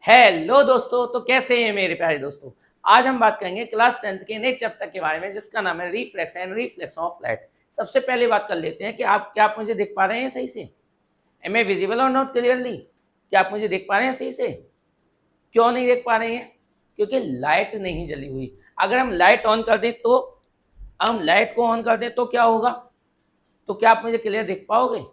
Hello दोस्तों, तो कैसे हैं मेरे प्यारे दोस्तों। आज हम बात करेंगे क्लास 10th के नेक्स्ट चैप्टर के बारे में, जिसका नाम है reflex and reflection of light. सबसे पहले बात कर लेते हैं कि आप मुझे देख पा रहे हैं सही से। एम आई विजिबल और नॉट क्लियरली? क्या आप मुझे देख पा रहे हैं सही से? क्यों नहीं देख पा रहे हैं? क्योंकि लाइट नहीं जली हुई। अगर हम लाइट ऑन कर दें तो हम लाइट को ऑन कर दें तो क्या होगा? तो क्या आप मुझे क्लियर देख पाओगे?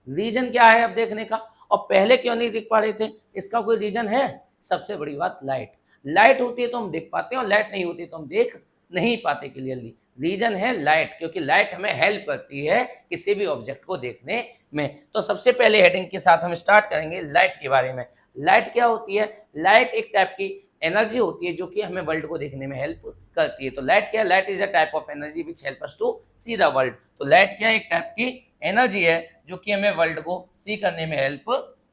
रीजन क्या है अब देखने का? और पहले क्यों नहीं देख पा रहे थे? इसका कोई रीजन है? सबसे बड़ी बात, लाइट। लाइट होती है तो हम देख पाते हैं और लाइट नहीं होती तो हम देख नहीं पाते क्लियरली। रीजन है लाइट, क्योंकि लाइट हमें हेल्प करती है किसी भी ऑब्जेक्ट को देखने में। तो सबसे पहले हेडिंग के साथ हम स्टार्ट करेंगे लाइट के बारे में। लाइट क्या होती है? लाइट एक टाइप की एनर्जी होती है जो कि हमें वर्ल्ड को देखने में हेल्प करती है। तो लाइट क्या है? Light is a type of energy which help us to see the world. तो लाइट क्या है? एक टाइप की एनर्जी है जो कि हमें वर्ल्ड को सी करने में हेल्प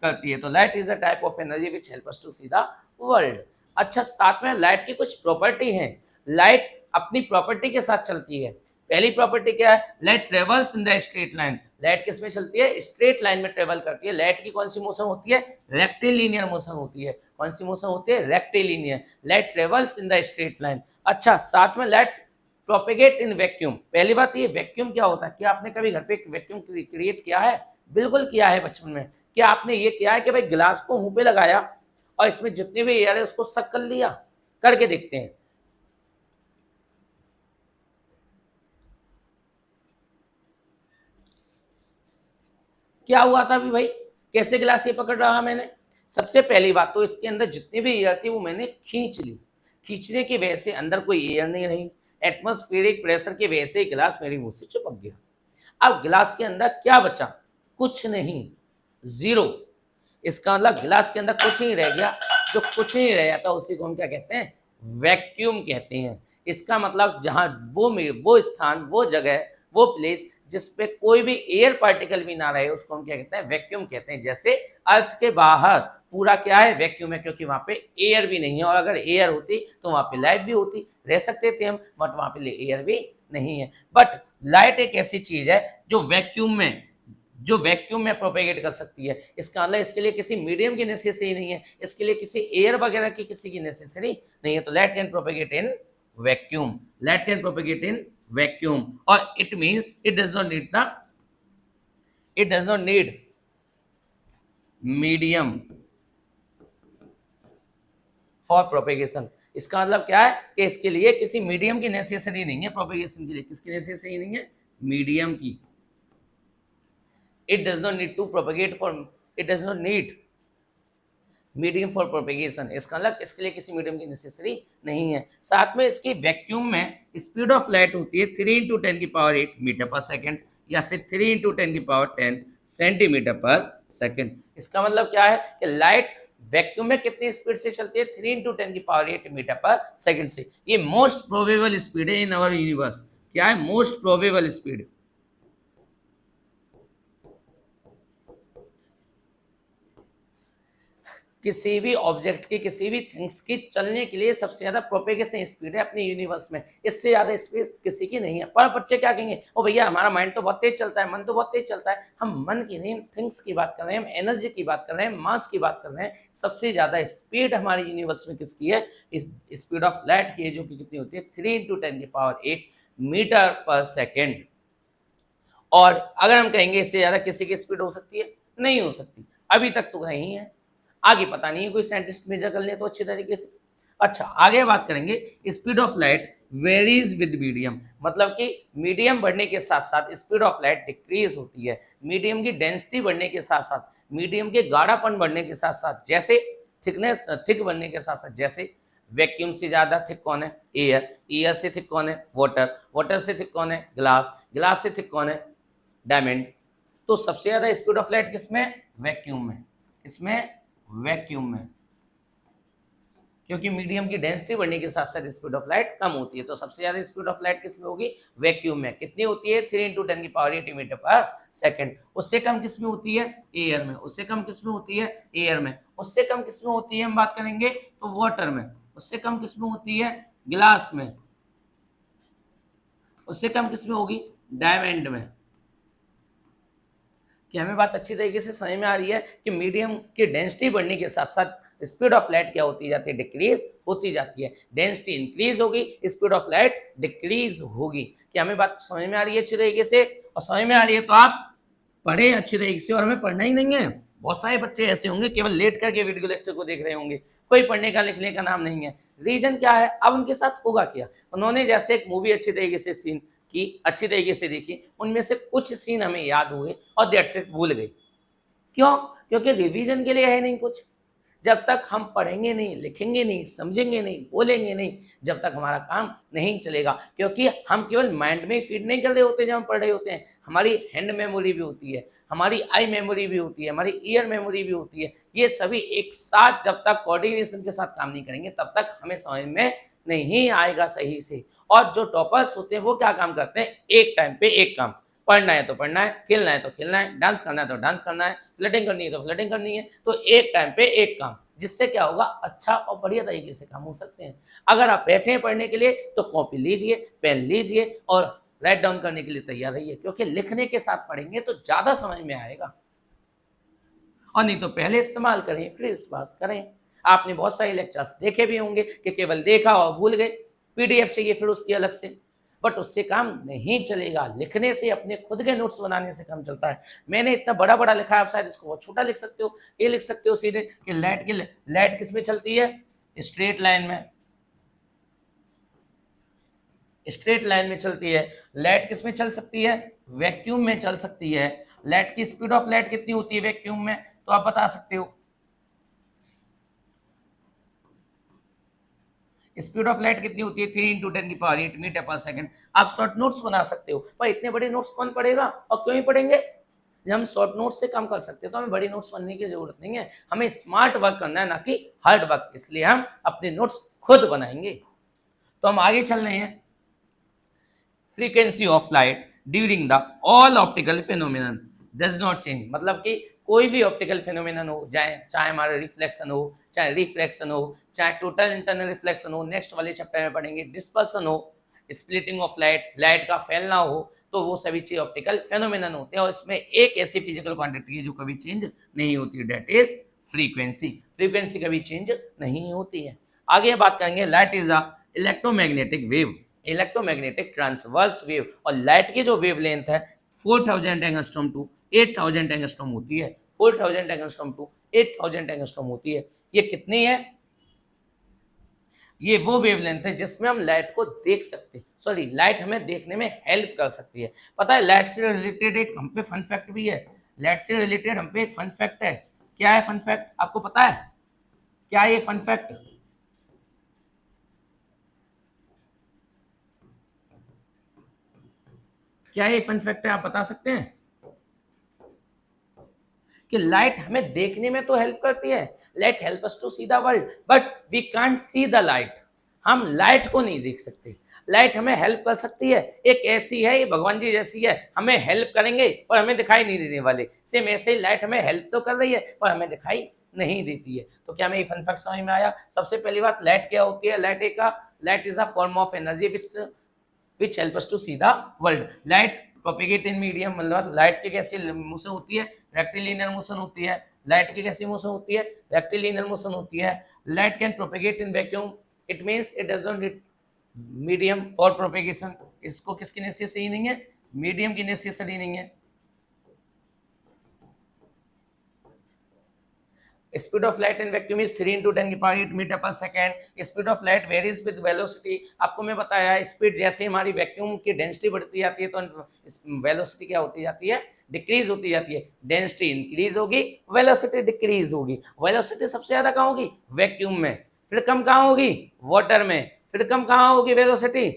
करती है। तो light is a type of energy which help us to see the world. अच्छा, साथ में लाइट की कुछ प्रॉपर्टी है। लाइट अपनी प्रॉपर्टी के साथ चलती है। पहली प्रॉपर्टी क्या है? Light travels in the straight line. Light किस में चलती है? स्ट्रेट लाइन में ट्रेवल करती है। लाइट की कौन सी मोशन होती है? रेक्टिलिनियर मोशन होती है। कौन सी मोशन होती है? Rectilinear. Light travels in the straight line. अच्छा, साथ में लाइट प्रोपेगेट इन वैक्यूम। पहली बात, ये वैक्यूम क्या होता है? क्या आपने कभी घर पे एक वैक्यूम क्रिएट किया है? बिल्कुल किया है बचपन में। क्या आपने ये किया है कि भाई गिलास को मुंह पे लगाया और इसमें जितने भी एयर है उसको सक कर लिया? करके देखते हैं। क्या हुआ था अभी भाई? कैसे गिलास ये पकड़ रहा मैंने? सबसे पहली बात तो इसके अंदर जितनी भी एयर थी वो मैंने खींच ली। खींचने की वजह से अंदर कोई एयर नहीं रही। एटमॉस्फेरिक प्रेशर की वजह से गिलास मेरी मुंह से चिपक गया। अब गिलास के अंदर क्या बचा? कुछ नहीं, जीरो। इसका मतलब गिलास के अंदर कुछ नहीं रह गया। जो कुछ नहीं रह जाता उसी को हम क्या कहते हैं? वैक्यूम कहते हैं। इसका मतलब जहां वो स्थान, वो जगह, वो प्लेस जिसपे कोई भी एयर पार्टिकल भी ना रहे उसको हम क्या कहते हैं? वैक्यूम कहते हैं। जैसे अर्थ के बाहर पूरा क्या है? वैक्यूम है, क्योंकि वहां पे एयर भी नहीं है। और अगर एयर होती तो वहां पे लाइफ भी होती, रह सकते थे हम, बट वहां पे एयर भी नहीं है। बट लाइट एक ऐसी चीज है जो वैक्यूम में प्रोपेगेट कर सकती है। इसका मतलब इसके लिए किसी मीडियम की नेसेसरी नहीं है, इसके लिए किसी एयर वगैरह की किसी की नेसेसरी नहीं है। तो light can propagate in vacuum. Light can propagate in vacuum. और it means it does not need medium for propagation. इसका मतलब क्या है कि इसके लिए किसी मीडियम की नेसेसरी नहीं है। प्रोपेगेशन के लिए किसकी नेसेसरी नहीं है? मीडियम की। It does not need medium for propagation. इसका मतलब इसके लिए किसी मीडियम की नेसेसरी नहीं है। साथ में इसकी वैक्यूम में स्पीड ऑफ लाइट होती है 3 × 10⁸ मीटर पर सेकेंड, या फिर 3 × 10⁻10 सेंटीमीटर पर सेकेंड। इसका मतलब क्या है कि लाइट वैक्यूम में कितनी स्पीड से चलती है? 3 × 10⁸ मीटर पर सेकेंड से। ये मोस्ट प्रोबेबल स्पीड है इन अवर यूनिवर्स। क्या है? Most probable speed. किसी भी ऑब्जेक्ट की, किसी भी थिंग्स की चलने के लिए सबसे ज्यादा प्रोपेगेशन स्पीड है अपने यूनिवर्स में। इससे ज्यादा स्पीड किसी की नहीं है। पर बच्चे क्या कहेंगे? ओ भैया, हमारा माइंड तो बहुत तेज चलता है, मन तो बहुत तेज चलता है। हम मन की नहीं, थिंग्स की बात कर रहे हैं, हम एनर्जी की बात कर रहे हैं, मास की बात कर रहे हैं। सबसे ज्यादा स्पीड हमारे यूनिवर्स में किसकी है? इस स्पीड ऑफ लाइट की है, जो कि कितनी होती है? 3 × 10⁸ मीटर पर सेकेंड। और अगर हम कहेंगे इससे ज्यादा किसी की स्पीड हो सकती है? नहीं हो सकती। अभी तक तो नहीं है, आगे पता नहीं है, कोई साइंटिस्ट मेजर कर ले तो अच्छे तरीके से। अच्छा, आगे बात करेंगे speed of light varies with medium. मतलब कि मीडियम बढ़ने के साथ साथ स्पीड ऑफ लाइट डिक्रीज होती है। मीडियम की डेंसिटी बढ़ने के साथ साथ, मीडियम के गाढ़ापन बढ़ने के साथ साथ, जैसे थिक बनने के साथ साथ, जैसे वैक्यूम से ज्यादा थिक कौन है? एयर। एयर से थिक कौन है? वाटर। वाटर से थिक कौन है? ग्लास। ग्लास से थिक कौन है? डायमंड। तो सबसे ज्यादा स्पीड ऑफ लाइट किसमें? वैक्यूम में। इसमें वैक्यूम में, क्योंकि मीडियम की डेंसिटी बढ़ने के साथ साथ स्पीड ऑफ लाइट कम होती है। तो सबसे ज्यादा स्पीड ऑफ लाइट किसमें होगी? वैक्यूम में। कितनी होती है? 3 × 10⁸ मीटर पर सेकेंड। उससे कम किसमें होती है? एयर में। उससे कम किसमें होती है? एयर में। उससे कम किसमें होती है? हम बात करेंगे तो वाटर में। उससे कम किसमें होती है? ग्लास में। उससे कम किसमें होगी? डायमंड में। कि हमें बात अच्छी तरीके से समझ में आ रही है कि मीडियम की डेंसिटी बढ़ने के साथ साथ स्पीड ऑफ लाइट क्या होती जाती है, डिक्रीज होती जाती है। डेंसिटी इंक्रीज होगी, स्पीड ऑफ लाइट डिक्रीज होगी। क्या हमें बात समझ में आ रही है अच्छी तरीके से? और समझ में आ रही है तो आप पढ़े अच्छी तरीके से, और हमें पढ़ना ही नहीं है। बहुत सारे बच्चे ऐसे होंगे केवल लेट करके वीडियो लेक्चर को देख रहे होंगे, कोई पढ़ने का लिखने का नाम नहीं है। रीजन क्या है? अब उनके साथ होगा क्या, उन्होंने जैसे एक मूवी अच्छी तरीके से सीन की, अच्छी तरीके से देखी, उनमें से कुछ सीन हमें याद हुए और दैट्स इट, भूल गए। क्यों? क्योंकि रिवीजन के लिए है नहीं कुछ। जब तक हम पढ़ेंगे नहीं, लिखेंगे नहीं, समझेंगे नहीं, बोलेंगे नहीं, जब तक हमारा काम नहीं चलेगा। क्योंकि हम केवल माइंड में फीड नहीं कर रहे होते जब हम पढ़ रहे होते हैं, हमारी हैंड मेमोरी भी होती है, हमारी आई मेमोरी भी होती है, हमारी ईयर मेमोरी भी होती है। ये सभी एक साथ जब तक कोऑर्डिनेशन के साथ काम नहीं करेंगे तब तक हमें समझ में नहीं आएगा सही से। और जो टॉपर्स होते हैं वो क्या काम करते हैं, एक टाइम पे एक काम, पढ़ना है तो पढ़ना है, खेलना है तो खेलना है, डांस करना है तो डांस करना है, फ्लर्टिंग करनी है तो फ्लर्टिंग करनी है, तो एक टाइम पे एक काम, जिससे क्या होगा, अच्छा और बढ़िया तरीके से काम हो सकते हैं। अगर आप बैठे हैं पढ़ने के लिए तो कॉपी लीजिए, पेन लीजिए और राइट डाउन करने के लिए तैयार रहिए, क्योंकि लिखने के साथ पढ़ेंगे तो ज्यादा समझ में आएगा। और नहीं तो पहले इस्तेमाल करें फिर विश्वास करें। आपने बहुत सारे लेक्चर्स देखे भी होंगे कि केवल देखा और भूल गए, पीडीएफ चाहिए फिर उसकी अलग से, बट उससे काम नहीं चलेगा। लिखने से, अपने खुद के नोट्स बनाने से काम चलता है। मैंने इतना बड़ा बड़ा लिखा है, आप शायद इसको बहुत छोटा लिख सकते हो। ये लिख सकते हो सीधे कि लाइट किस में चलती है, स्ट्रेट लाइन में, स्ट्रेट लाइन में चलती है। लाइट किस में चल सकती है, वैक्यूम में चल सकती है। लाइट की स्पीड ऑफ लाइट कितनी होती है वैक्यूम में, तो आप बता सकते हो। स्पीड ऑफ लाइट कितनी होती है, 3 × 10⁸ मीटर पर सेकंड। आप शॉर्ट नोट्स बना सकते हो, पर इतने बड़े नोट्स कौन पढ़ेगा और क्यों ही पढ़ेंगे? जब हम शॉर्ट नोट्स से काम कर सकते हैं तो हमें बड़ी नोट्स बनने की जरूरत नहीं है। हमें स्मार्ट वर्क करना है, ना कि हार्ड वर्क। इसलिए हम अपने नोट्स खुद बनाएंगे। तो हम आगे चल रहे हैं। Frequency of light during the all optical phenomenon does not change, मतलब कि कोई भी ऑप्टिकल फेनोमेनन हो, चाहे हमारा रिफ्लेक्शन हो, चाहे रिफ्लेक्शन हो, चाहे टोटल इंटरनल रिफ्लेक्शन हो, नेक्स्ट वाले चैप्टर में पढ़ेंगे, डिस्पर्सन हो, स्प्लिटिंग ऑफ लाइट, लाइट का फैलना हो, तो वो सभी चीज ऑप्टिकल फेनोमेनन होते हैं। और इसमें एक ऐसी फिजिकल क्वांटिटी है जो कभी चेंज नहीं होती, डेट इज फ्रीक्वेंसी। फ्रीक्वेंसी कभी चेंज नहीं होती है। आगे बात करेंगे, light is a electromagnetic wave, electromagnetic transverse wave. और लाइट की जो वेवलेंथ है 4000 एंगस्ट्रॉम टू 8000 एंगस्ट्रॉम होती है, 4000 एंगस्ट्रॉम टू 8000 एंगस्ट्रॉम होती है। ये कितनी है? ये वो वेवलेंथ है जिसमें हम लाइट को देख सकते हैं, सॉरी लाइट हमें देखने में हेल्प कर सकती है। पता है लाइट से रिलेटेड एक हम पे फन फैक्ट भी है, लाइट से रिलेटेड हम पे एक फन फैक्ट है। क्या है फन फैक्ट, आपको पता है क्या है ये फन फैक्ट? क्या ये फन फैक्ट है, आप बता सकते हैं? कि लाइट हमें देखने में तो हेल्प करती है, light help us to see the world, but we can't see the light. हम लाइट को नहीं देख सकते। लाइट हमें हेल्प कर सकती है, एक ऐसी है, ये भगवान जी जैसी है, हमें हेल्प करेंगे पर हमें दिखाई नहीं देने वाले। सेम ऐसे ही लाइट हमें हेल्प तो कर रही है पर हमें दिखाई नहीं देती है। तो क्या हमें ये फन फैक्ट समझ में आया? सबसे पहली बात, लाइट क्या होती है? Light is a form of energy which help us to see the world. Light propagate in medium, मतलब लाइट की कैसी मोशन होती है? रेक्टिलिनियर मोशन होती है। लाइट की कैसी मोशन होती है? रेक्टिलिनियर मोशन होती है। Light can propagate in vacuum, it means it does not need medium for propagation. इसको किसकी नेसेसिटी नहीं है? मीडियम की नेसेसिटी नहीं है। Speed of light in vacuum is 3 × 10⁸ metre पर second. Speed of light varies with velocity. आपको मैं बताया स्पीड, जैसे हमारी वैक्यूम की डेंसिटी बढ़ती जाती है तो वेलोसिटी क्या होती जाती है? डिक्रीज होती जाती है। डेंसिटी इंक्रीज होगी, वेलोसिटी डिक्रीज होगी। वेलोसिटी सबसे ज्यादा कहाँ होगी? वैक्यूम में। फिर कम कहाँ होगी? वाटर में। फिर कम कहाँ होगी वेलोसिटी?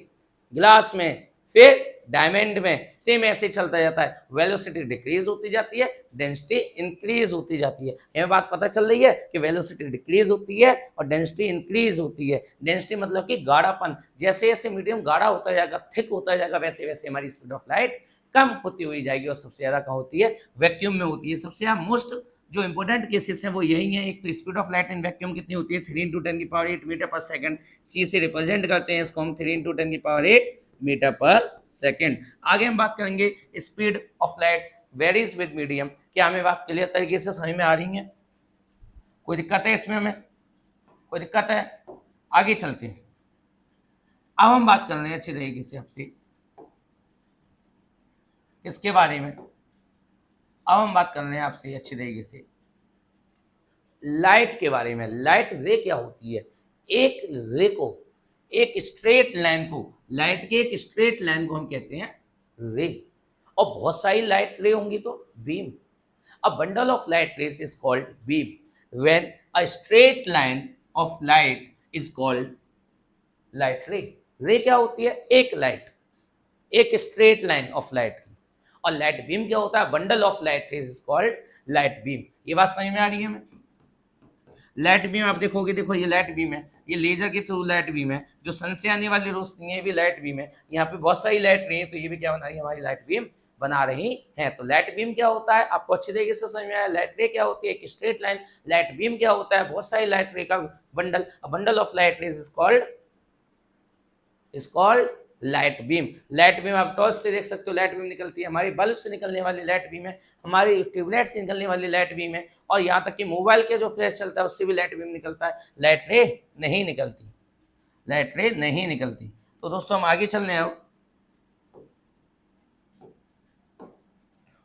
ग्लास में। फिर डायमंड में। सेम ऐसे चलता जाता है, वेलोसिटी डिक्रीज होती जाती है, डेंसिटी इंक्रीज होती जाती है। यह बात पता चल रही है कि वेलोसिटी डिक्रीज होती है और डेंसिटी इंक्रीज होती है। डेंसिटी मतलब कि गाढ़ापन, जैसे जैसे मीडियम गाढ़ा होता जाएगा, थिक होता जाएगा, वैसे वैसे हमारी स्पीड ऑफ लाइट कम होती हुई जाएगी। और सबसे ज्यादा कहाँ होती है? वैक्यूम में होती है। सबसे ज्यादा मोस्ट जो इंपॉर्टेंट केसेस हैं वो यही है। एक तो speed of light in vacuum कितनी होती है? 3 × 10⁸ मीटर पर सेकंड। सी से रिप्रेजेंट करते हैं इसको हम, 3 × 10⁸ मीटर पर सेकेंड। आगे हम बात करेंगे speed of light varies with medium. क्या हमें बात क्लियर तरीके से समझ में आ रही है? कोई दिक्कत है इसमें हमें? कोई दिक्कत है? आगे चलते हैं। अब हम बात कर रहे हैं अच्छी तरीके से आपसे किसके बारे में, अब हम बात कर रहे हैं आपसे अच्छी तरीके से लाइट के बारे में। लाइट रे क्या होती है? एक रे को, एक स्ट्रेट लाइन को, लाइट के एक स्ट्रेट लाइन को हम कहते हैं रे। और बहुत सारी लाइट रे होंगी तो beam. A bundle of light rays is called beam when a straight line of light is called light रे। रे क्या होती है? एक लाइट, एक स्ट्रेट लाइन ऑफ लाइट की। और लाइट बीम क्या होता है? Bundle of light rays is called light beam. ये बात समझ में आ रही है? हमें लाइट बीम आप देखोगे, देखो ये लाइट बीम है, ये लेजर के थ्रू लाइट बीम है, जो सन से आने वाली रोशनी है ये भी लाइट बीम है। यहाँ पे बहुत सारी लाइट रही है तो ये भी क्या बना रही है? हमारी लाइट बीम बना रही है। तो लाइट बीम क्या होता है आपको अच्छी तरीके से समझ में आया। लाइट रे क्या होती है? एक स्ट्रेट लाइन। लाइट बीम क्या होता है? बहुत सारी लाइट रे का bundle. Bundle of light rays is called light beam. Light beam आप टॉर्च से देख सकते हो, लाइट बीम निकलती है, हमारी बल्ब से निकलने वाली लाइट बीम है, हमारी ट्यूबलाइट से निकलने वाली लाइट बीम है, और यहाँ तक कि मोबाइल के जो फ्लैश चलता है उससे भी लाइट बीम निकलता है। लाइट रे नहीं निकलती, लाइट रे नहीं निकलती। तो दोस्तों हम आगे चल रहे हैं।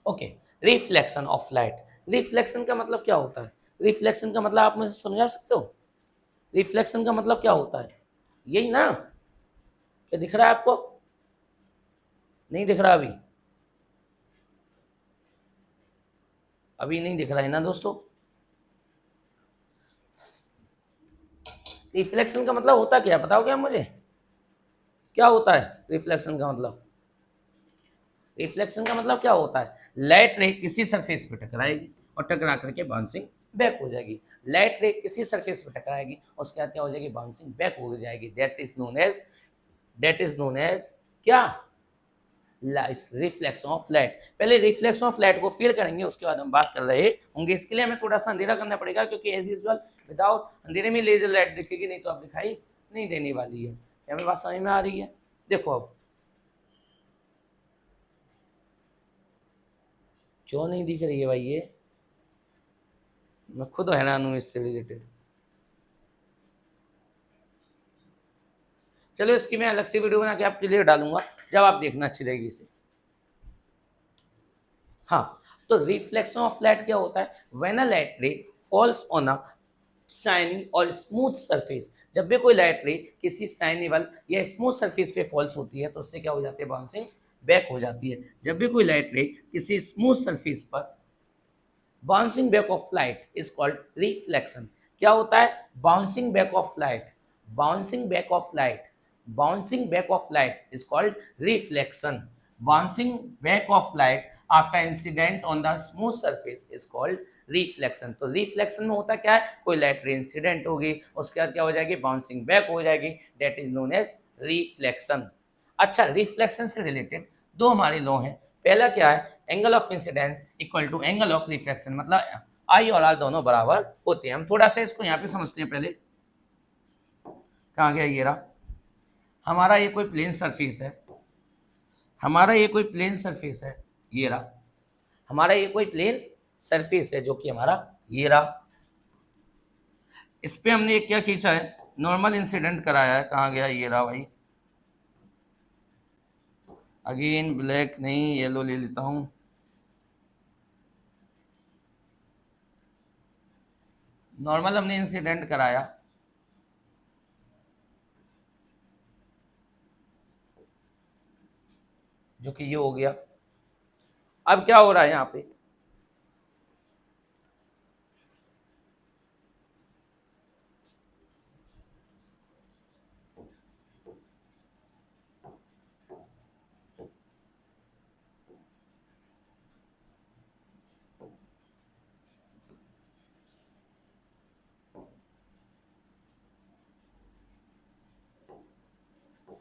Okay, reflection of light. Reflection का मतलब क्या होता है? रिफ्लेक्शन का मतलब आप मुझे समझा सकते हो? रिफ्लेक्शन का मतलब क्या होता है? यही ना? क्या दिख रहा है आपको? नहीं दिख रहा अभी? अभी नहीं दिख रहा है ना दोस्तों? रिफ्लेक्शन का मतलब होता क्या, बताओ क्या मुझे? क्या होता है रिफ्लेक्शन का मतलब? रिफ्लेक्शन का मतलब क्या होता है? लाइट रे किसी सरफेस पे टकराएगी और टकरा करके बाउंसिंग बैक हो जाएगी। लाइट रे किसी सरफेस पे टकराएगी उसके बाद क्या हो जाएगी? बाउंसिंग बैक हो जाएगी। दैट इज नोन एज क्या? Reflection of light. पहले रिफ्लेक्शन ऑफ लाइट को फील करेंगे, उसके बाद हम बात कर रहे होंगे। इसके लिए हमें थोड़ा सा अंधेरा करना पड़ेगा, क्योंकि एज यूजुअल विदाउट अंधेरे में लेजर लाइट दिखेगी नहीं तो आप दिखाई नहीं देने वाली है। क्या मेरी बात समझ में आ रही है? देखो अब क्यों नहीं दिख रही है भाई? ये मैं खुद हैरान हूँ इससे रिलेटेड। चलो इसकी मैं अलग से वीडियो बना के आपके लिए डालूंगा, जब आप देखना अच्छी रहेगी इसे। हाँ, तो रिफ्लेक्शन ऑफ लाइट क्या होता है? व्हेन अ लाइट रे फॉल्स ऑन अ शाइनी और स्मूथ सरफेस। जब भी कोई लाइट रे किसी शाइनेबल या स्मूथ सरफेस पे फॉल्स होती है तो उससे क्या हो जाती है? बाउंसिंग बैक हो जाती है। जब भी कोई लाइट रे किसी स्मूथ सरफेस पर bouncing back of light is called reflection. क्या होता है? Bouncing back of light, bouncing back of light, bouncing back of light is called reflection. Bouncing back of light after incident on the smooth surface is called reflection. तो reflection में होता क्या है? कोई light ray incident होगी, उसके बाद क्या हो जाएगी? बाउंसिंग बैक हो जाएगी। That is known as reflection. अच्छा, रिफ्लेक्शन से रिलेटेड दो हमारे लॉ हैं। पहला क्या है? Angle of incidence equal to angle of reflection, मतलब आई और आर दोनों बराबर होते हैं। हम थोड़ा सा इसको यहाँ पे समझते हैं पहले। कहाँ गया? ये रहा हमारा, ये कोई प्लेन सरफेस है, हमारा ये कोई प्लेन सरफेस है, ये रहा हमारा ये कोई प्लेन सरफेस है जो कि हमारा ये रहा। इस पे हमने क्या खींचा है? नॉर्मल इंसिडेंट कराया है। कहाँ गया? ये रहा भाई। अगेन ब्लैक नहीं, येलो ले लेता हूँ। नॉर्मल हमने इंसिडेंट कराया, जो कि ये हो गया। अब क्या हो रहा है यहाँ पे?